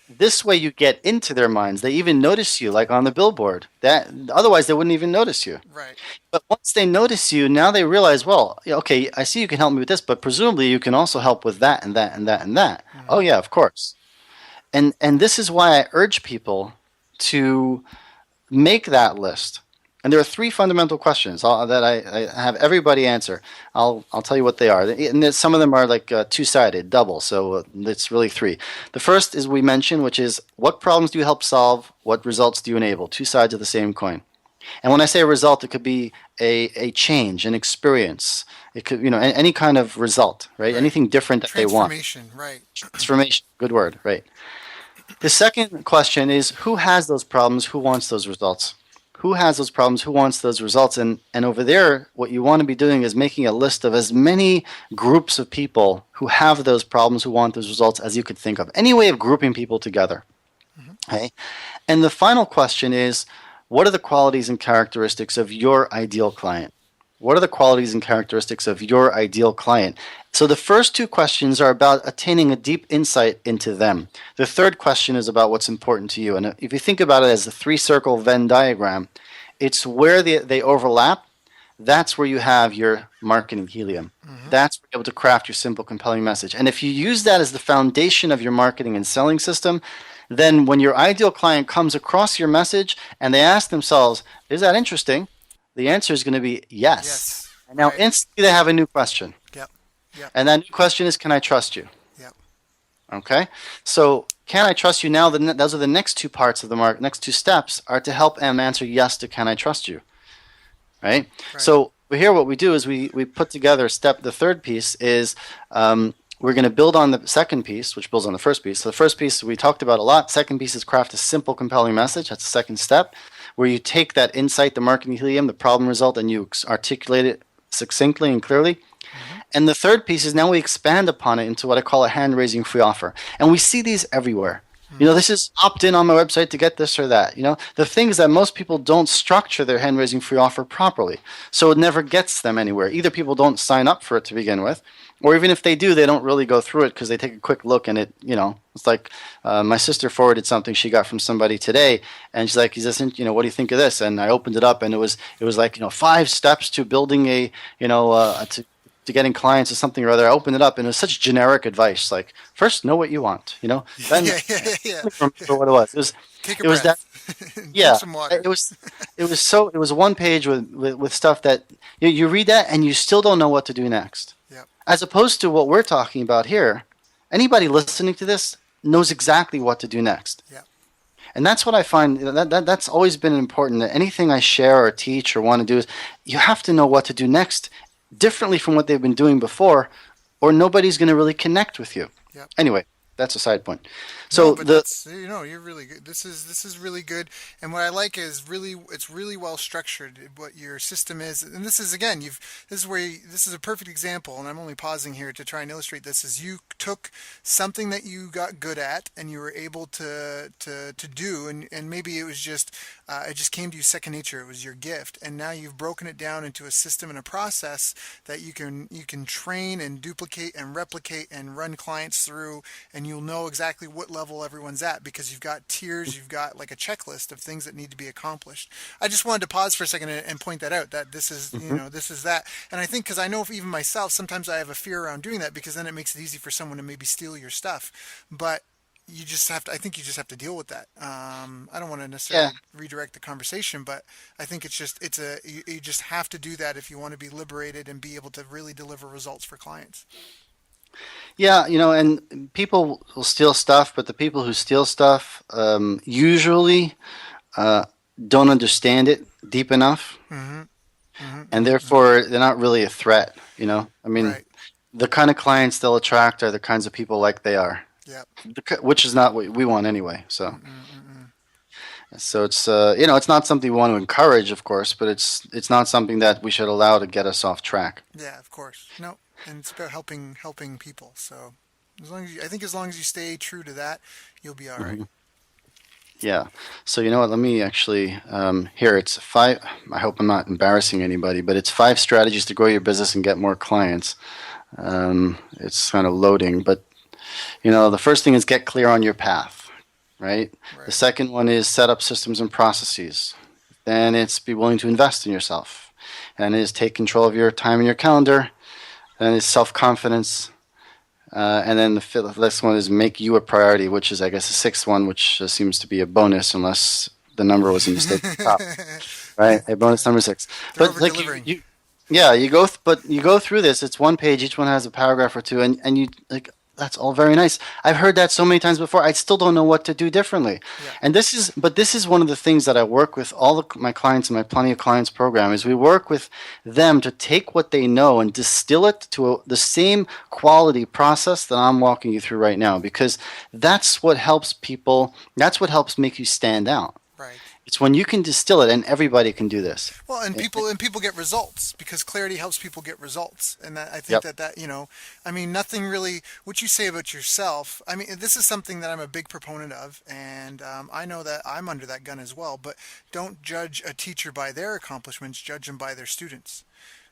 S2: this way you get into their minds. They even notice you, like on the billboard. That otherwise they wouldn't even notice you.
S1: Right.
S2: But once they notice you, now they realize, well, yeah, okay, I see you can help me with this, but presumably you can also help with that and that and that and that. Oh
S1: Hmm.
S2: yeah, of course. And this is why I urge people to make that list. And there are three fundamental questions that I have everybody answer. I'll tell you what they are. And some of them are like two-sided, double. So it's really three. The first is we mentioned, which is what problems do you help solve? What results do you enable? Two sides of the same coin. And when I say a result, it could be a change, an experience. It could, any kind of result, right?
S1: Right.
S2: Anything different that they want.
S1: Transformation. Right.
S2: Transformation, good word, right? The second question is who has those problems? Who wants those results? Who has those problems? Who wants those results? And over there, what you want to be doing is making a list of as many groups of people who have those problems, who want those results, as you could think of. Any way of grouping people together.
S1: Hmm.
S2: Okay? And the final question is what are the qualities and characteristics of your ideal client? What are the qualities and characteristics of your ideal client? So the first two questions are about attaining a deep insight into them. The third question is about what's important to you. And if you think about it as a three-circle Venn diagram, it's where they overlap. That's where you have your marketing helium.
S1: Hmm.
S2: That's where you're able to craft your simple, compelling message. And if you use that as the foundation of your marketing and selling system, then when your ideal client comes across your message and they ask themselves, is that interesting? The answer is going to be yes.
S1: Yes.
S2: And now
S1: Right.
S2: instantly they have a new question.
S1: Yep. Yep.
S2: And that new question is, can I trust you?
S1: Yep.
S2: Okay? So, can I trust you now? Those are the next two parts of the next two steps are to help them answer yes to can I trust you? Right?
S1: Right.
S2: So, here what we do is we put together the third piece is We're going to build on the second piece, which builds on the first piece. So the first piece we talked about a lot. Second piece is craft a simple, compelling message. That's the second step, where you take that insight, the marketing helium, the problem result, and you articulate it succinctly and clearly.
S1: Hmm.
S2: And the third piece is now we expand upon it into what I call a hand-raising free offer. And we see these everywhere. This is opt in on my website to get this or that. The thing is that most people don't structure their hand raising free offer properly. So it never gets them anywhere. Either people don't sign up for it to begin with, or even if they do, they don't really go through it because they take a quick look and it's like my sister forwarded something she got from somebody today, and she's like, "Is this, what do you think of this?" And I opened it up, and it was like 5 steps to building to getting clients or something or other. I opened it up, and it was such generic advice, like first know what you want, then
S1: Yeah, yeah, yeah.
S2: remember what it was.
S1: Take a
S2: It was that
S1: breath. Drink
S2: yeah.
S1: some water.
S2: It was one page with stuff that you read that and you still don't know what to do next.
S1: Yep.
S2: As opposed to what we're talking about here, anybody listening to this knows exactly what to do next.
S1: Yep.
S2: And that's what I find that's always been important. That anything I share or teach or want to do is you have to know what to do next, differently from what they've been doing before, or nobody's going to really connect with you.
S1: Yep.
S2: Anyway, that's a side point.
S1: No,
S2: So
S1: but
S2: the
S1: that's you're really good. This is really good, and what I like is it's really well structured. What your system is, and this is again, this is a perfect example, and I'm only pausing here to try and illustrate this. Is you took something that you got good at, and you were able to do, and maybe it just came to you second nature. It was your gift, and now you've broken it down into a system and a process that you can train and duplicate and replicate and run clients through, and you'll know exactly what level everyone's at because you've got tiers, you've got like a checklist of things that need to be accomplished. I just wanted to pause for a second and point that out, that this is,
S2: Mhm.
S1: this is that. And I think because I know even myself, sometimes I have a fear around doing that because then it makes it easy for someone to maybe steal your stuff. But I think you just have to deal with that. I don't want to
S2: Yeah.
S1: necessarily redirect the conversation, but I think you just have to do that if you want to be liberated and be able to really deliver results for clients.
S2: Yeah, and people will steal stuff, but the people who steal stuff usually uh, don't understand it deep enough,
S1: Hmm. Hmm.
S2: and
S1: Hmm.
S2: therefore they're not really a threat. I mean,
S1: Right.
S2: the kind of clients they'll attract are the kinds of people like they are,
S1: Yep.
S2: which is not what we want anyway. So,
S1: Mm-mm-mm-mm.
S2: so it's not something we want to encourage, of course, but it's not something that we should allow to get us off track.
S1: Yeah, of course. No, and it's about helping people. So I think as long as you stay true to that, you'll be all right.
S2: Mhm. Yeah. So you know what? Let me actually here. It's five. I hope I'm not embarrassing anybody, but it's 5 strategies to grow your business and get more clients. It's kind of loading, but the first thing is get clear on your path, right? The
S1: Right.
S2: second one is set up systems and processes. Then it's be willing to invest in yourself, and is take control of your time and your calendar. Then it's self confidence. And then the next one is make you a priority, which is, I guess, the sixth one, which seems to be a bonus, unless the number was a mistake at the top, right? A bonus number 6.
S1: They're
S2: But
S1: over
S2: like
S1: delivering.
S2: yeah, but you go through this. It's one page. Each one has a paragraph or two, and you like that's all very nice. I've heard that so many times before. I still don't know what to do differently.
S1: Yeah.
S2: And this is one of the things that I work with all my clients in my Plenty of Clients program is we work with them to take what they know and distill it to the same quality process that I'm walking you through right now because that's what helps people. That's what helps make you stand out.
S1: Right.
S2: It's when you can distill it, and everybody can do this.
S1: Well, and people get results because clarity helps people get results, and I think
S2: Yep.
S1: that I mean, nothing really. What you say about yourself, I mean, this is something that I'm a big proponent of, and I know that I'm under that gun as well. But don't judge a teacher by their accomplishments; judge them by their students.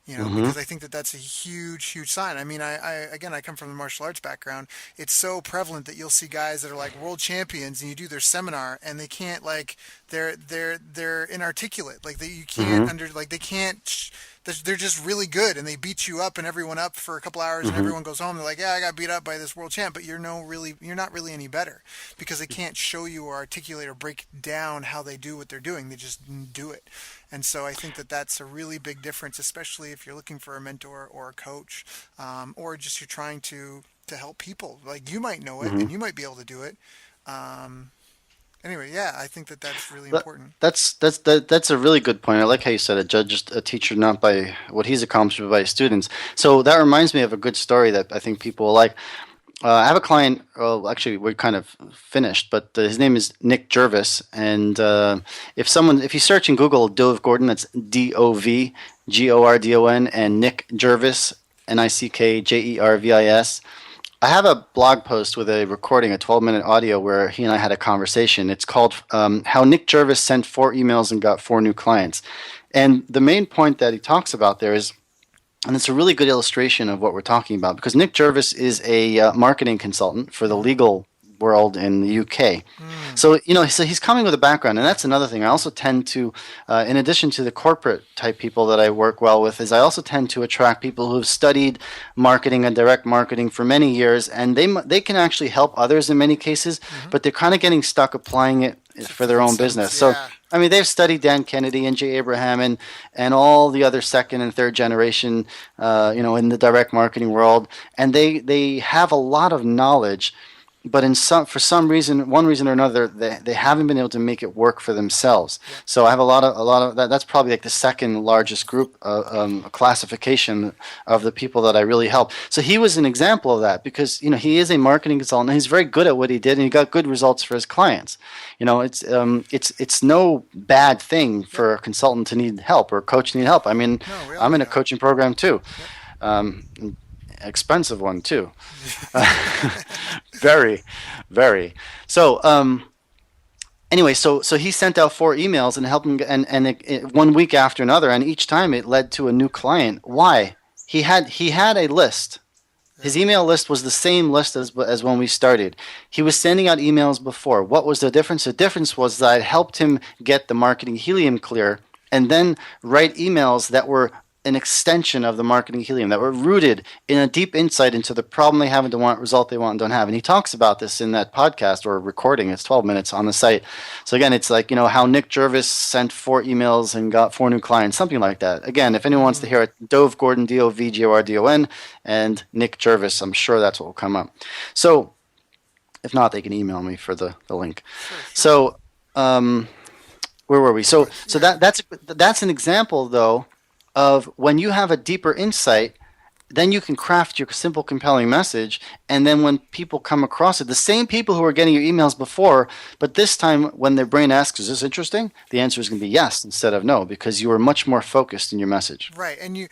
S2: Hmm.
S1: Because I think that that's a huge, huge sign. I mean, I come from the martial arts background. It's so prevalent that you'll see guys that are like world champions, and you do their seminar, and they can't like they're inarticulate. Like you can't
S2: Hmm.
S1: under like they can't. They're just really good, and they beat you up and everyone up for a couple hours, and
S2: Hmm.
S1: everyone goes home. They're like, "Yeah, I got beat up by this world champ," but you're not really any better because they can't show you or articulate or break down how they do what they're doing. They just do it. And so I think that that's a really big difference, especially if you're looking for a mentor or a coach, or just you're trying to help people. Like you might know it
S2: Hmm.
S1: and you might be able to do it. Um, anyway, yeah, I think that that's really
S2: That,
S1: important.
S2: that's a really good point. I like how you said a judge is a teacher not by what he's accomplished, but by his students. So that reminds me of a good story that I think people will like. I have a client. Well, actually, we're kind of finished, but his name is Nick Jervis. And if you search in Google Dove Gordon, that's Dovgordon, and Nick Jervis, Nickjervis. I have a blog post with a recording, a 12-minute audio where he and I had a conversation. It's called How Nick Jervis Sent 4 Emails and Got 4 New Clients. And the main point that he talks about there is, and it's a really good illustration of what we're talking about, because Nick Jervis is a marketing consultant for the legal world in the UK. So, so he's coming with a background, and that's another thing. I also tend to, in addition to the corporate type people that I work well with, is I also tend to attract people who have studied marketing and direct marketing for many years, and they can actually help others in many cases, but they're kind of getting stuck applying it for their own business. So,
S1: Yeah.
S2: I mean, they've studied Dan Kennedy and Jay Abraham and all the other second and third generation, in the direct marketing world, and they have a lot of knowledge, but for some reason, one reason or another, they haven't been able to make it work for themselves. So I have a lot of that. That's probably like the second largest group classification of the people that I really help. So he was an example of that because he is a marketing consultant. And he's very good at what he did, and he got good results for his clients. It's no bad thing for a consultant to need help or a coach to need help. I mean,
S1: No, we all
S2: I'm in
S1: do
S2: a
S1: that.
S2: coaching program too.
S1: Yep.
S2: Um, Expensive one too. Very, very. So, anyway, so he sent out 4 emails and helped him, and 1 week after another, and each time it led to a new client. Why? He had a list. His email list was the same list as when we started. He was sending out emails before. What was the difference? The difference was that I helped him get the marketing helium clear, and then write emails that were an extension of the marketing helium, that were rooted in a deep insight into the problem they have and the result they want and don't have. And he talks about this in that podcast or recording. It's 12 minutes on the site. So again, it's like, how Nick Jervis sent 4 emails and got 4 new clients, something like that. Again, if anyone wants to hear it, Dove Gordon, Dovgordon, and Nick Jervis, I'm sure that's what will come up. So if not, they can email me for the link.
S1: Sure.
S2: So where were we? So that's an example, though, of when you have a deeper insight, then you can craft your simple, compelling message. And then when people come across it, the same people who were getting your emails before, but this time when their brain asks, is this interesting? The answer is going to be yes instead of no, because you were much more focused in your message.
S1: Right, and and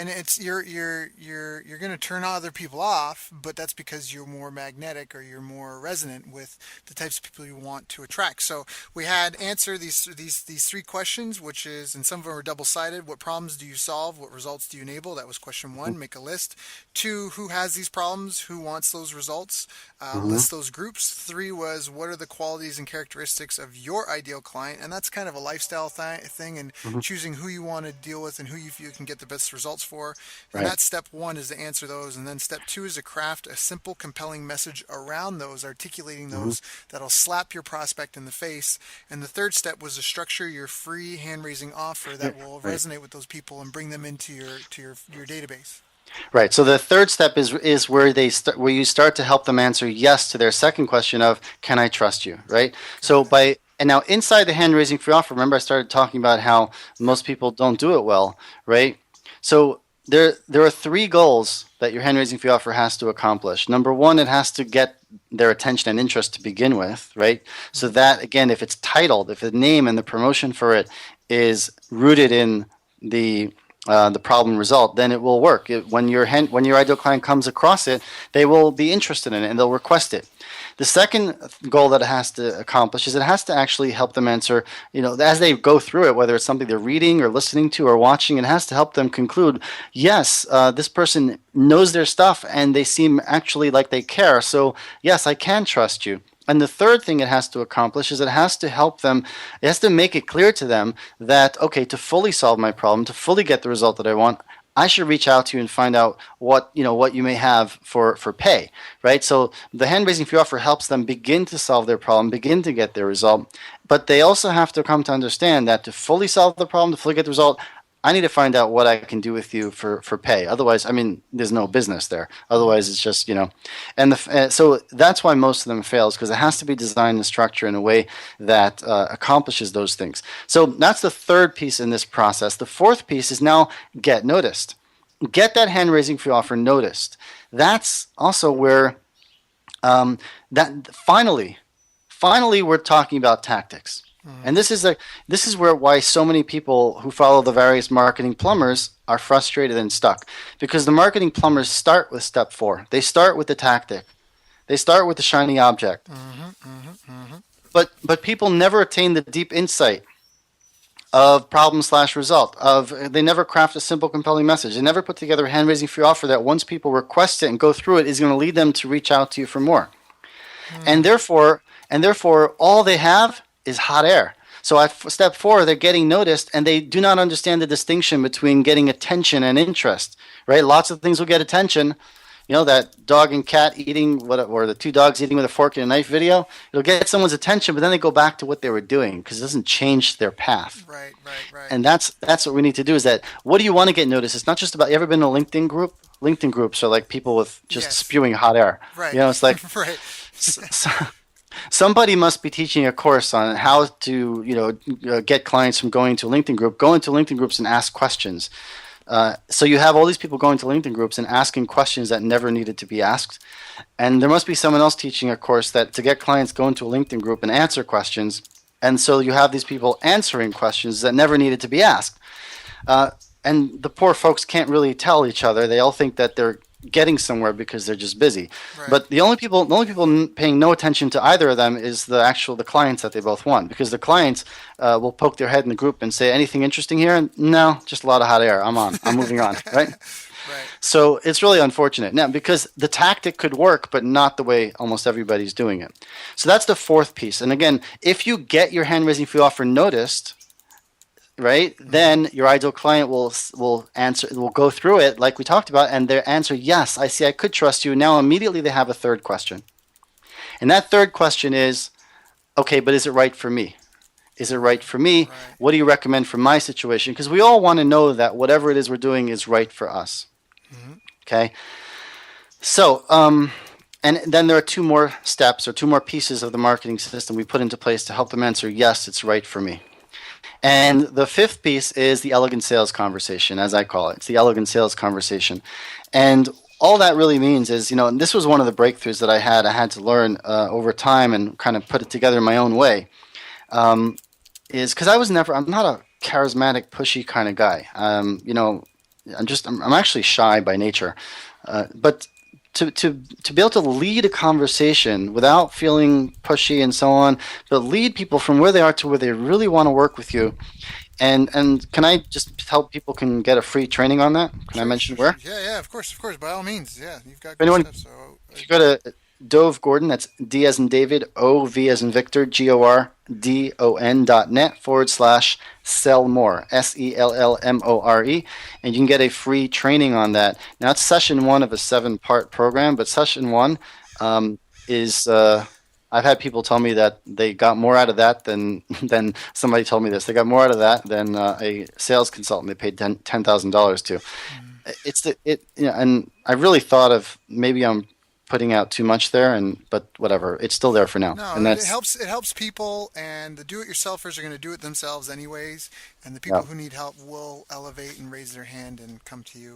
S1: it's you're going to turn other people off, but that's because you're more magnetic or you're more resonant with the types of people you want to attract. So we had answer these 3 questions, which is, and some of them are double sided. What problems do you solve? What results do you enable? That was question 1. Make a list. 2, who has these problems? Who wants those results?
S2: Mm-hmm.
S1: List those groups. 3 was, what are the qualities and characteristics of your ideal client? And that's kind of a lifestyle thing, and
S2: Mm-hmm.
S1: choosing who you want to deal with and who you feel you can get the best results for. And
S2: Right.
S1: that's step 1, is to answer those. And then step 2 is to craft a simple, compelling message around those, articulating
S2: Mm-hmm.
S1: those that'll slap your prospect in the face. And the third step was to structure your free hand raising offer that will
S2: Right.
S1: resonate with those people and bring them into your database.
S2: Right. So the third step is where where you start to help them answer yes to their second question of, can I trust you? Right. So and now inside the hand raising free offer, remember I started talking about how most people don't do it well, right? So there are 3 goals that your hand raising free offer has to accomplish. Number 1, it has to get their attention and interest to begin with, right? So that, again, if it's titled, if the name and the promotion for it is rooted in the problem result, then it will work. When your ideal client comes across it, they will be interested in it and they'll request it. The second goal that it has to accomplish is it has to actually help them answer, as they go through it, whether it's something they're reading or listening to or watching, it has to help them conclude, yes, this person knows their stuff and they seem actually like they care. So yes, I can trust you. And the third thing it has to accomplish is it has to help them, it has to make it clear to them that, okay, to fully solve my problem, to fully get the result that I want, I should reach out to you and find out what you may have for pay, right? So the hand raising free offer helps them begin to solve their problem, begin to get their result. But they also have to come to understand that to fully solve the problem, to fully get the result, I need to find out what I can do with you for pay. Otherwise, I mean, there's no business there. Otherwise, it's just, so that's why most of them fails, because it has to be designed and structured in a way that accomplishes those things. So that's the third piece in this process. The fourth piece is now get noticed. Get that hand raising for your offer noticed. That's also where that finally we're talking about tactics. And this is why so many people who follow the various marketing plumbers are frustrated and stuck, because the marketing plumbers start with step 4. They start with the tactic. They start with the shiny object. But people never attain the deep insight of problem/result. They never craft a simple, compelling message. They never put together a hand raising free offer that once people request it and go through it is going to lead them to reach out to you for more. And therefore, all they have is hot air. So at step 4, they're getting noticed, and they do not understand the distinction between getting attention and interest. Right? Lots of things will get attention. That dog and cat eating, or the 2 dogs eating with a fork and a knife video. It'll get someone's attention, but then they go back to what they were doing because it doesn't change their path.
S1: Right.
S2: And that's what we need to do. Is that what do you want to get noticed? It's not just about. You ever been in a LinkedIn group? LinkedIn groups are like people with just spewing hot air.
S1: Right.
S2: It's like
S1: right.
S2: Somebody must be teaching a course on how to get clients from going to a LinkedIn group. Go into LinkedIn groups and ask questions. So you have all these people going to LinkedIn groups and asking questions that never needed to be asked. And there must be someone else teaching a course that to get clients go into a LinkedIn group and answer questions. And so you have these people answering questions that never needed to be asked. And the poor folks can't really tell each other. They all think that they're getting somewhere because they're just busy.
S1: Right.
S2: But the only people paying no attention to either of them is the clients that they both want, because the clients will poke their head in the group and say, anything interesting here? And no, just a lot of hot air. I'm moving on. Right?
S1: Right.
S2: So it's really unfortunate now, because the tactic could work, but not the way almost everybody's doing it. So that's the fourth piece. And again, if you get your hand raising free offer noticed, right, then your ideal client will go through it like we talked about, and their answer, yes, I see, I could trust you. Now immediately they have a third question. And that third question is, okay, but is it right for me? Is it right for me?
S1: Right.
S2: What do you recommend for my situation? Because we all want to know that whatever it is we're doing is right for us. Okay? So, and then there are 2 more steps or 2 more pieces of the marketing system we put into place to help them answer, yes, it's right for me. And the 5th piece is the elegant sales conversation, as I call it. It's the elegant sales conversation. And all that really means is, and this was one of the breakthroughs that I had to learn over time and kind of put it together in my own way, is because I'm not a charismatic, pushy kind of guy. I'm actually shy by nature. But to be able to lead a conversation without feeling pushy and so on, but lead people from where they are to where they really want to work with you. And can I just help people can get a free training on that? Can I mention where?
S1: Yeah, of course, by all means. Yeah, you've got
S2: good
S1: stuff. So
S2: if you go to Dove Gordon, that's D as in David, O V as in Victor, GORDON.net/sell more, SELLMORE, and you can get a free training on that. Now it's session 1 of a 7-part program, but session 1 is I've had people tell me that they got more out of that than somebody told me this. They got more out of that than a sales consultant they paid $10,000 to. And I really thought of maybe I'm putting out too much there, but whatever, it's still there for now.
S1: No,
S2: and
S1: it helps people, and the do-it-yourselfers are going to do it themselves anyways, and the people who need help will elevate and raise their hand and come to you.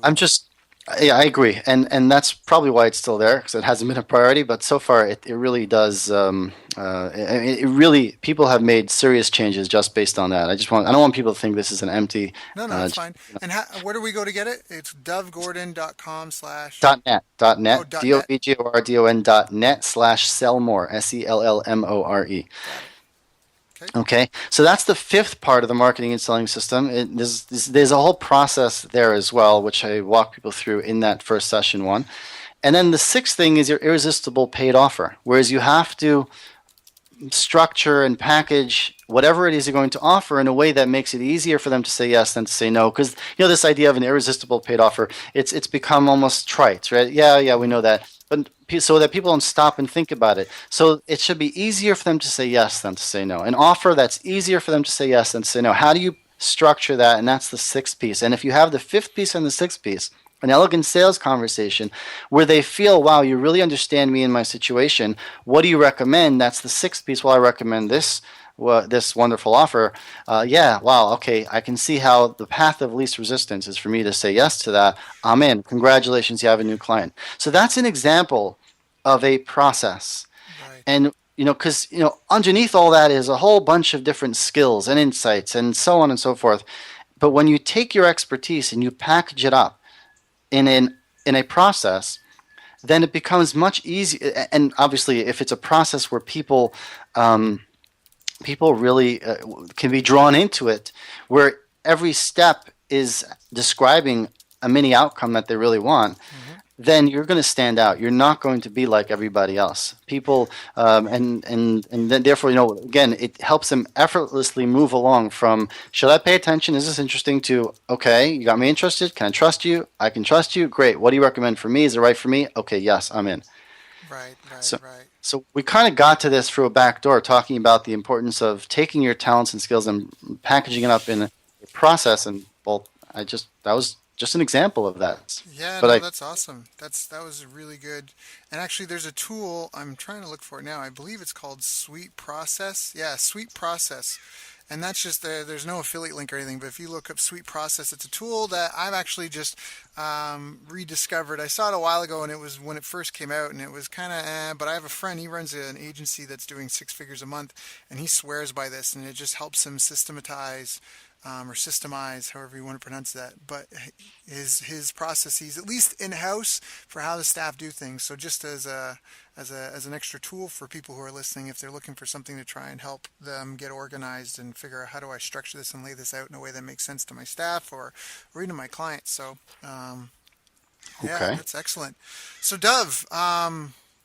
S2: I agree, and that's probably why it's still there, because it hasn't been a priority. But so far, it really does. People have made serious changes just based on that. I don't want people to think this is an empty.
S1: No, that's fine. And where do we go to get it? It's dovegordon.com/
S2: .net DOVGORDON.net/sellmore SELLMORE. Okay, so that's the 5th part of the marketing and selling system. There's a whole process there as well, which I walk people through in that first session 1. And then the 6th thing is your irresistible paid offer, whereas you have to structure and package whatever it is you're going to offer in a way that makes it easier for them to say yes than to say no. Because this idea of an irresistible paid offer, it's become almost trite, right? Yeah, we know that. But so that people don't stop and think about it. So it should be easier for them to say yes than to say no. An offer that's easier for them to say yes than to say no. How do you structure that, and that's the sixth piece. And if you have the fifth piece and the sixth piece, an elegant sales conversation where they feel, wow, you really understand me and my situation. What do you recommend? That's the sixth piece. Well, I recommend this. This wonderful offer. Yeah, wow, okay. I can see how the path of least resistance is for me to say yes to that. I'm in. Congratulations, you have a new client. So that's an example of a process.
S1: Right.
S2: And because underneath all that is a whole bunch of different skills and insights and so on and so forth. But when you take your expertise and you package it up in a process, then it becomes much easier. And obviously, if it's a process where people really can be drawn into it, where every step is describing a mini outcome that they really want, then you're going to stand out. You're not going to be like everybody else. People, and then therefore, again, it helps them effortlessly move along from, should I pay attention? Is this interesting? To, okay, you got me interested. Can I trust you? I can trust you. Great. What do you recommend for me? Is it right for me? Okay, yes, I'm in.
S1: Right.
S2: So,
S1: Right.
S2: so we kind of got to this through a back door, talking about the importance of taking your talents and skills and packaging it up in a process. And well, that was just an example of that.
S1: Yeah,
S2: But
S1: no,
S2: I
S1: that's awesome. That was really good. And actually, there's a tool I'm trying to look for it now. I believe it's called Sweet Process. Yeah, Sweet Process. And that's just there's no affiliate link or anything, but if you look up Sweet Process, it's a tool that I've actually just rediscovered. I saw it a while ago, and it was when it first came out, and it was kind of, but I have a friend, he runs an agency that's doing six figures a month, and he swears by this, and it just helps him systematize or systemize, however you want to pronounce that. But his processes, at least in house, for how the staff do things. So just as an extra tool for people who are listening, if they're looking for something to try and help them get organized and figure out how do I structure this and lay this out in a way that makes sense to my staff or even my clients. So yeah,
S2: okay.
S1: that's excellent. So Dove,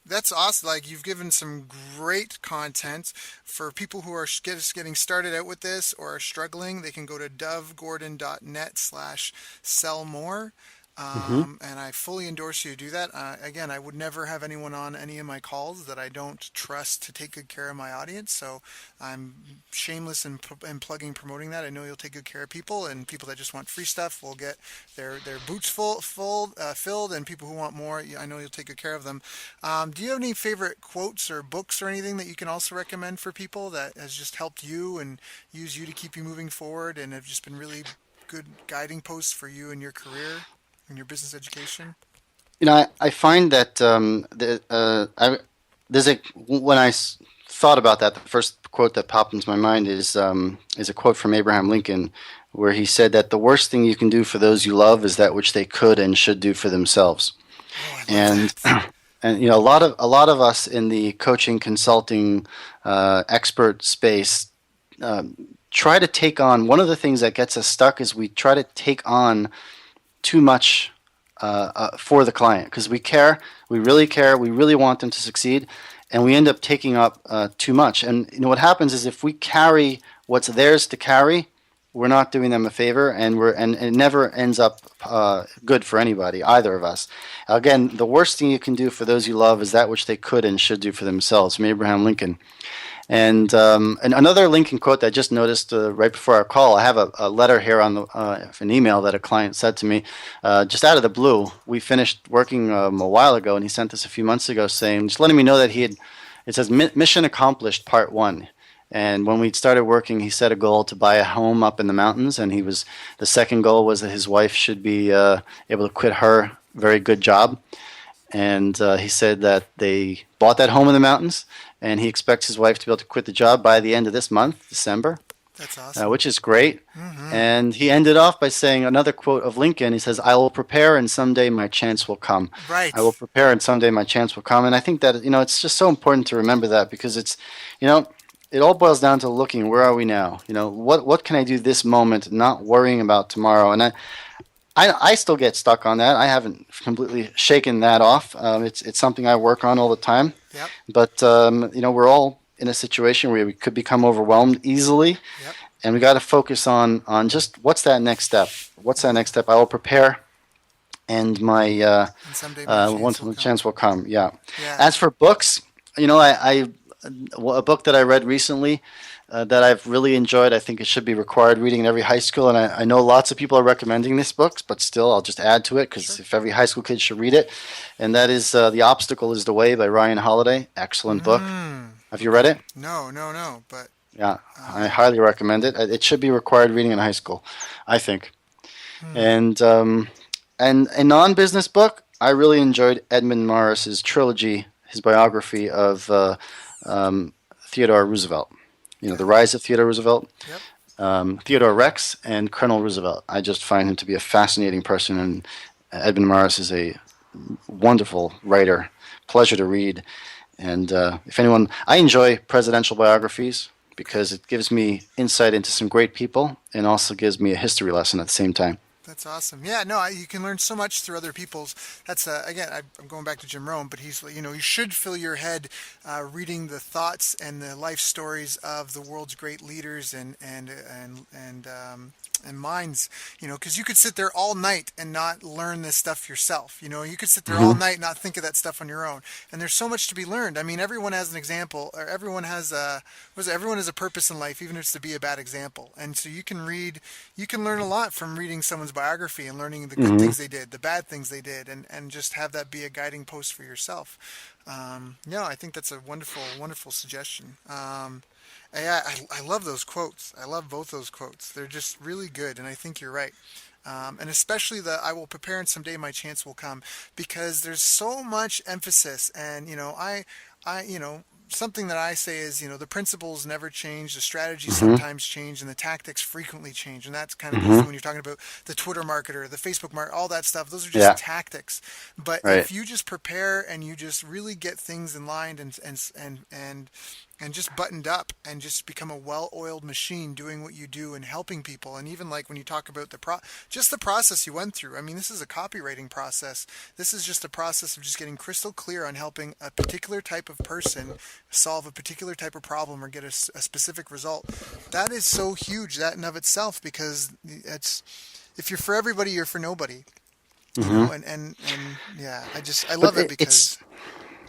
S1: that's awesome. Like you've given some great content for people who are just getting started out with this or are struggling. They can go to dovegordon.net/sell more.
S2: Hmm.
S1: And I fully endorse you to do that. Again, I would never have anyone on any of my calls that I don't trust to take good care of my audience. So I'm shameless in plugging, promoting that. I know you'll take good care of people, and people that just want free stuff will get their boots filled, and people who want more, I know you'll take good care of them. Do you have any favorite quotes or books or anything that you can also recommend for people that has just helped you and use you to keep you moving forward and have just been really good guiding posts for you in your career? In your business education?
S2: I find that there's when thought about that, the first quote that popped into my mind is a quote from Abraham Lincoln, where he said that the worst thing you can do for those you love is that which they could and should do for themselves.
S1: Oh, I love
S2: And
S1: that.
S2: and a lot of us in the coaching, consulting, expert space try to take on. One of the things that gets us stuck is we try to take on too much for the client because we really care, we really want them to succeed, and we end up taking up too much. And what happens is if we carry what's theirs to carry, we're not doing them a favor, and it never ends up good for anybody, either of us. Again, the worst thing you can do for those you love is that which they could and should do for themselves, from Abraham Lincoln. And another Lincoln quote that I just noticed right before our call. I have a letter here on an email that a client said to me just out of the blue. We finished working a while ago, and he sent this a few months ago, saying, just letting me know that it says mission accomplished, part one. And when we started working, he set a goal to buy a home up in the mountains, and the second goal was that his wife should be able to quit her very good job. And he said that they bought that home in the mountains, and he expects his wife to be able to quit the job by the end of this month, December,
S1: That's awesome.
S2: which is great.
S1: Hmm.
S2: And he ended off by saying another quote of Lincoln. He says, "I will prepare, and someday my chance will come."
S1: Right.
S2: I will prepare, and someday my chance will come. And I think that it's just so important to remember that because it all boils down to looking. Where are we now? What can I do this moment, not worrying about tomorrow? And I still get stuck on that. I haven't completely shaken that off. It's something I work on all the time.
S1: Yep.
S2: But we're all in a situation where we could become overwhelmed easily,
S1: Yep.
S2: and we got to focus on just what's that next step. What's that next step? I will prepare, and my
S1: And someday my chance
S2: once
S1: will
S2: the
S1: come.
S2: chance will come. Yeah.
S1: Yeah.
S2: As for books, I Well, a book that I read recently that I've really enjoyed. I think it should be required reading in every high school, and I know lots of people are recommending this book, but still, I'll just add to it because
S1: Sure.
S2: if every high school kid should read it, and that is "The Obstacle Is the Way" by Ryan Holiday. Excellent book. Have you read
S1: Okay.
S2: it?
S1: No, no, no. But
S2: Yeah, I
S1: um,
S2: highly recommend it. It should be required reading in high school, I think.
S1: hmm.
S2: And a non-business book, I really enjoyed Edmund Morris's trilogy, his biography of Theodore Roosevelt. You know,
S1: Okay.
S2: The Rise of Theodore Roosevelt,
S1: Yep.
S2: Theodore Rex, and Colonel Roosevelt. I just find him to be a fascinating person, and Edmund Morris is a wonderful writer. Pleasure to read. And if anyone, I enjoy presidential biographies
S1: Okay.
S2: because it gives me insight into some great people and also gives me a history lesson at the same time.
S1: That's awesome. Yeah, no, you can learn so much through other people's. That's again, I'm going back to Jim Rohn, but he's, you should fill your head reading the thoughts and the life stories of the world's great leaders and minds. Because you could sit there all night and not learn this stuff yourself. You could sit there all
S2: Hmm.
S1: night and not think of that stuff on your own. And there's so much to be learned. I mean, everyone has an example, or everyone has a, was it, everyone has a purpose in life, even if it's to be a bad example. And so you can learn a lot from reading someone's biography and learning the good
S2: Hmm.
S1: things they did, the bad things they did, and just have that be a guiding post for yourself. No, I think that's a wonderful, wonderful suggestion. I love those quotes. I love both those quotes. They're just really good, and I think you're right. And especially the "I will prepare and someday my chance will come," because there's so much emphasis, and something that I say is, the principles never change, the strategies
S2: Hmm.
S1: sometimes change, and the tactics frequently change, and that kind of goes
S2: Hmm.
S1: to when you're talking about the Twitter marketer, the Facebook marketer, all that stuff. Those are just
S2: Yeah,
S1: tactics. But
S2: right.
S1: if you just prepare and you just really get things in line and just buttoned up and just become a well-oiled machine doing what you do and helping people, and even like when you talk about just the process you went through. I mean, this is a copywriting process. This is just a process of just getting crystal clear on helping a particular type of person solve a particular type of problem or get a specific result. That is so huge, that in of itself, because it's, if you're for everybody, you're for nobody.
S2: Hmm.
S1: And yeah, I
S2: But
S1: love it
S2: it's
S1: because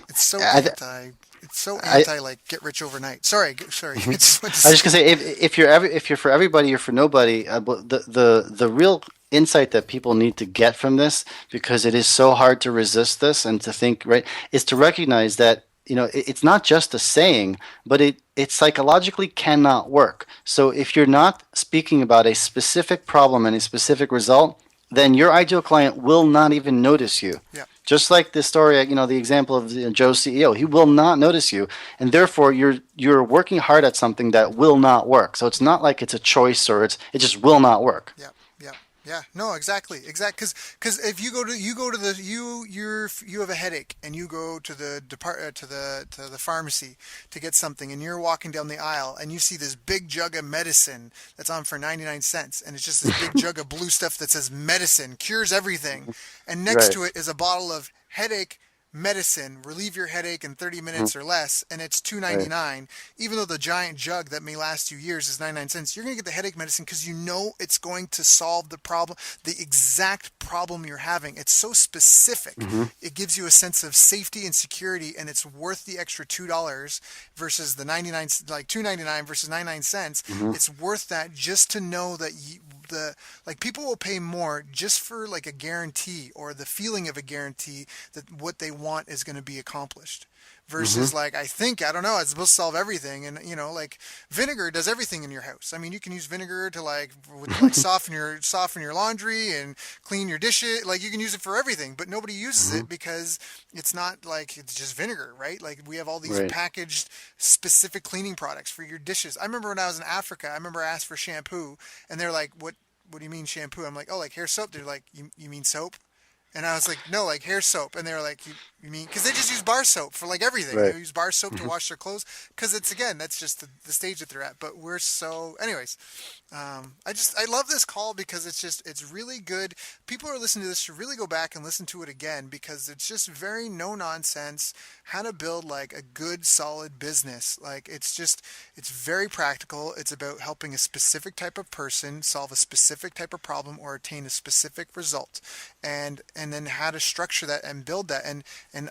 S1: it's so
S2: I,
S1: anti. It's so
S2: I
S1: anti, like, get rich overnight. Sorry, sorry. I
S2: Mhm.
S1: just went to
S2: I was just
S1: say.
S2: gonna say if you're for everybody, you're for nobody. But the real insight that people need to get from this, because it is so hard to resist this and to think right, is to recognize that it's not just a saying, but it psychologically cannot work. So if you're not speaking about a specific problem and a specific result, then your ideal client will not even notice you.
S1: Yeah.
S2: Just like the story, the example of Joe's CEO, he will not notice you, and therefore you're working hard at something that will not work. So it's not like it's a choice or it just will not work.
S1: Yeah, yeah, yeah. No, exactly, exactly. Because if you go to the you have a headache and you go to the to the pharmacy to get something, and you're walking down the aisle and you see this big jug of medicine that's on for 99 cents, and it's just this big jug of blue stuff that says medicine cures everything, and next
S2: Right.
S1: to it is a bottle of headache medicine, relieve your headache in 30
S2: Mhm.
S1: minutes or less, and it's
S2: Right.
S1: 2.99. Even though the giant jug that may last you years is 99 cents, you're going to get the headache medicine because you know it's going to solve the problem, the exact problem you're having. It's so specific.
S2: Hmm.
S1: It gives you a sense of safety and security, and it's worth the extra $2 versus the 99, like 2.99 versus 99 cents.
S2: Hmm.
S1: It's worth that just to know that the like people will pay more just for like a guarantee or the feeling of a guarantee that what they want is going to be accomplished,
S2: Hmm.
S1: versus like, I don't know, it's supposed to solve everything. And like vinegar does everything in your house. I mean, you can use vinegar to like soften your laundry and clean your dishes. Like, you can use it for everything, but nobody uses
S2: Hmm.
S1: it because it's not like it's just vinegar, right? Like, we have all these
S2: Right.
S1: packaged specific cleaning products for your dishes. I remember when I was in Africa, I remember I asked for shampoo, and they're like, what do you mean shampoo? I'm like, oh, like hair soap. They're like, you mean soap? And I was like, no, like hair soap. And they were like, you mean, because they just use bar soap for like everything.
S2: Right.
S1: They use bar soap to
S2: Hmm.
S1: wash their clothes because it's, again, that's just the stage that they're at. But we're so, anyways, I love this call because it's really good. People who are listening to this should really go back and listen to it again because it's just very no nonsense how to build like a good, solid business. Like, it's very practical. It's about helping a specific type of person solve a specific type of problem or attain a specific result. And and then how to structure that and build that. And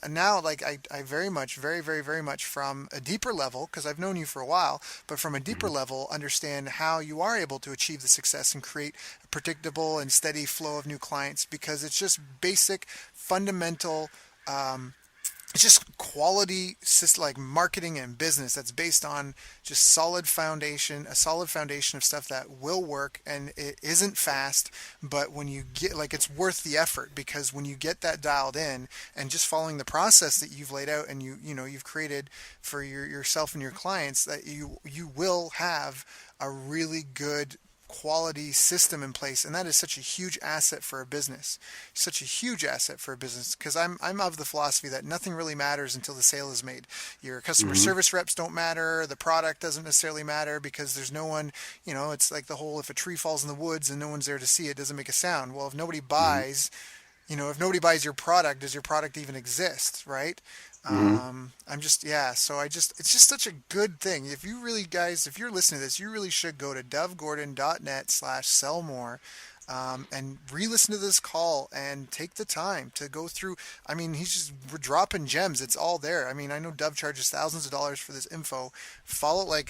S1: now, like, I very much, very, very, very much from a deeper level, because I've known you for a while, but from a deeper level, understand how you are able to achieve the success and create a predictable and steady flow of new clients, because it's just basic, fundamental, it's just quality like marketing and business that's based on just a solid foundation of stuff that will work, and it isn't fast, but when you get, like, it's worth the effort, because when you get that dialed in and just following the process that you've laid out and you've created for yourself and your clients, that you will have a really good quality system in place. And that is such a huge asset for a business, because I'm of the philosophy that nothing really matters until the sale is made. Your customer service reps don't matter, the product doesn't necessarily matter, because there's no one, it's like the whole, if a tree falls in the woods and no one's there to see it, it doesn't make a sound. Well, if nobody buys, if nobody buys your product, does your product even exist, right? It's just such a good thing. If you really, guys, if you're listening to this, you really should go to dovegordon.net/sellmore, and re-listen to this call and take the time to go through. I mean, we're dropping gems. It's all there. I mean, I know Dove charges thousands of dollars for this info.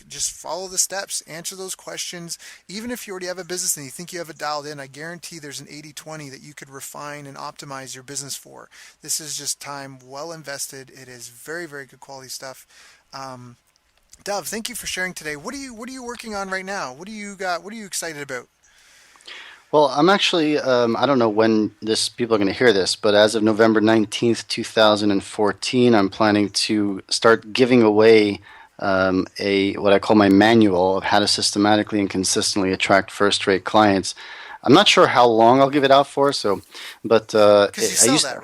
S1: Just follow the steps, answer those questions. Even if you already have a business and you think you have it dialed in, I guarantee there's an 80/20 that you could refine and optimize your business for. This is just time well invested. It is very, very good quality stuff. Dove, thank you for sharing today. What are you working on right now? What do you got? What are you excited about?
S2: Well, I'm actually, I don't know when people are going to hear this, but as of November 19th, 2014, I'm planning to start giving away what I call my manual of how to systematically and consistently attract first-rate clients. I'm not sure how long I'll give it out for, but
S1: Right?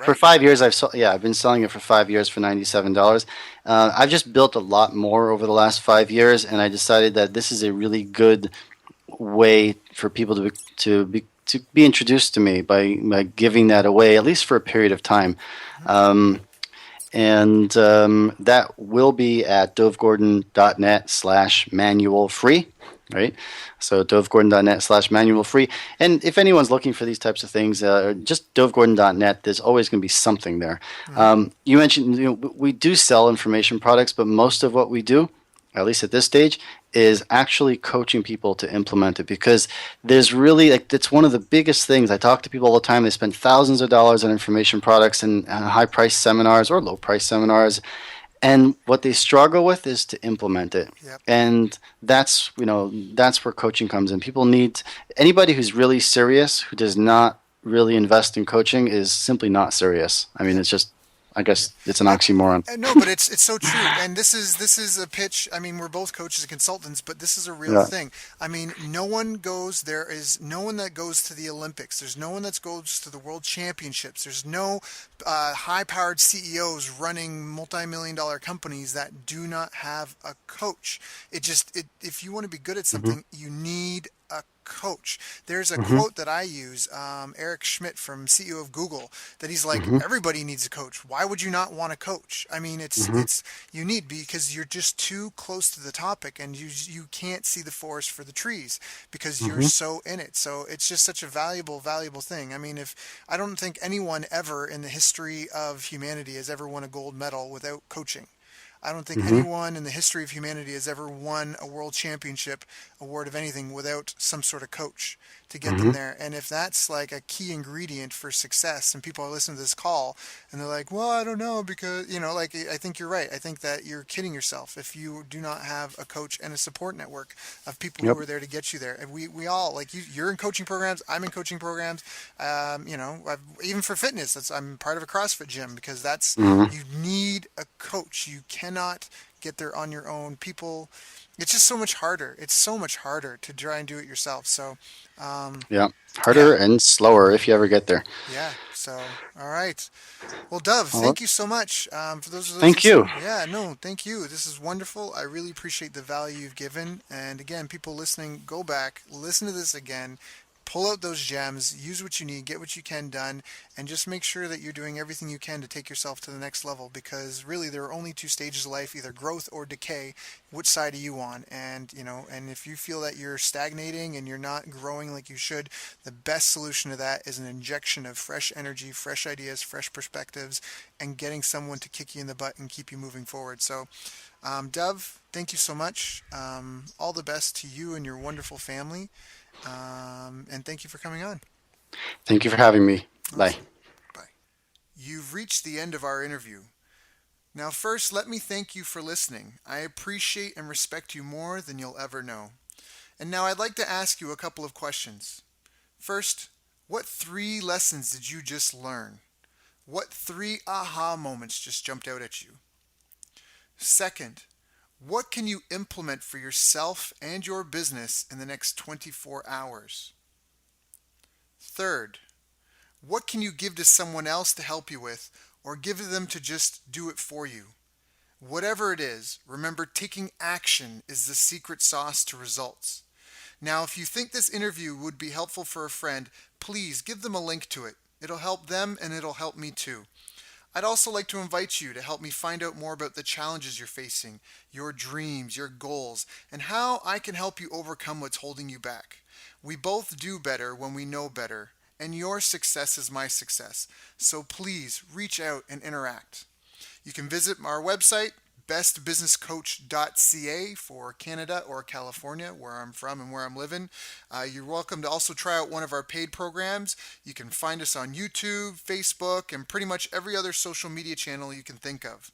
S2: for 5 years. I've been selling it for 5 years for $97. I've just built a lot more over the last 5 years, and I decided that this is a really good way for people to be introduced to me by giving that away, at least for a period of time. And that will be at dovegordon.net/manual free, right? So dovegordon.net/manual free. And if anyone's looking for these types of things, just dovegordon.net, there's always going to be something there. You mentioned, we do sell information products, but most of what we do, at least at this stage, is actually coaching people to implement it, because there's really, it's one of the biggest things. I talk to people all the time. They spend thousands of dollars on information products and high-priced seminars or low-priced seminars, and what they struggle with is to implement it.
S1: Yep.
S2: And that's where coaching comes in. Anybody who's really serious, who does not really invest in coaching, is simply not serious. I mean, I guess it's an oxymoron.
S1: No, but it's so true. And this is a pitch. I mean, we're both coaches and consultants, but this is a real thing. I mean, there is no one that goes to the Olympics. There's no one that goes to the World Championships. There's no high-powered CEOs running multi-million-dollar companies that do not have a coach. If you want to be good at something, you need a coach. There's a quote that I use, Eric Schmidt from CEO of Google, that he's like, everybody needs a coach. Why would you not want a coach? I mean, you need, because you're just too close to the topic, and you can't see the forest for the trees because you're so in it. So it's just such a valuable thing. I mean, I don't think anyone ever in the history of humanity has ever won a gold medal without coaching. I don't think anyone in the history of humanity has ever won a world championship award of anything without some sort of coach to get them there. And if that's like a key ingredient for success, and people are listening to this call and they're like, well, I don't know, because, I think you're right. I think that you're kidding yourself if you do not have a coach and a support network of people who are there to get you there. And we all, like, you're in coaching programs, I'm in coaching programs, even for fitness, I'm part of a CrossFit gym, because you need a coach. You cannot get there on your own. It's just so much harder. It's so much harder to try and do it yourself. So,
S2: harder and slower if you ever get there.
S1: Yeah. So, all right. Well, Dove, thank you so much. For those.
S2: Thank you.
S1: Yeah. No, thank you. This is wonderful. I really appreciate the value you've given. And again, people listening, go back, listen to this again. pull out those gems, use what you need, get what you can done, and just make sure that you're doing everything you can to take yourself to the next level, because really there are only two stages of life, either growth or decay. Which side are you on? And and if you feel that you're stagnating and you're not growing like you should, the best solution to that is an injection of fresh energy, fresh ideas, fresh perspectives, and getting someone to kick you in the butt and keep you moving forward. So Dove, thank you so much. All the best to you and your wonderful family. And thank you for coming on.
S2: Thank you for having me. Bye.
S1: Awesome. Bye. You've reached the end of our interview. Now, first, let me thank you for listening. I appreciate and respect you more than you'll ever know. And now I'd like to ask you a couple of questions. First, what three lessons did you just learn? What three aha moments just jumped out at you? Second, what can you implement for yourself and your business in the next 24 hours? Third, what can you give to someone else to help you with, or give to them to just do it for you? Whatever it is, remember, taking action is the secret sauce to results. Now, if you think this interview would be helpful for a friend, please give them a link to it. It'll help them and it'll help me too. I'd also like to invite you to help me find out more about the challenges you're facing, your dreams, your goals, and how I can help you overcome what's holding you back. We both do better when we know better, and your success is my success. So please reach out and interact. You can visit our website, bestbusinesscoach.ca for Canada or California, where I'm from and where I'm living. You're welcome to also try out one of our paid programs. You can find us on YouTube, Facebook, and pretty much every other social media channel you can think of.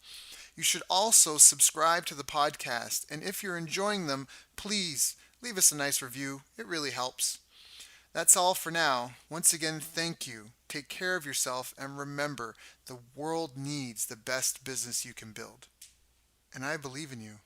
S1: You should also subscribe to the podcast, and if you're enjoying them, please leave us a nice review. It really helps. That's all for now. Once again, thank you. Take care of yourself, and remember, the world needs the best business you can build. And I believe in you.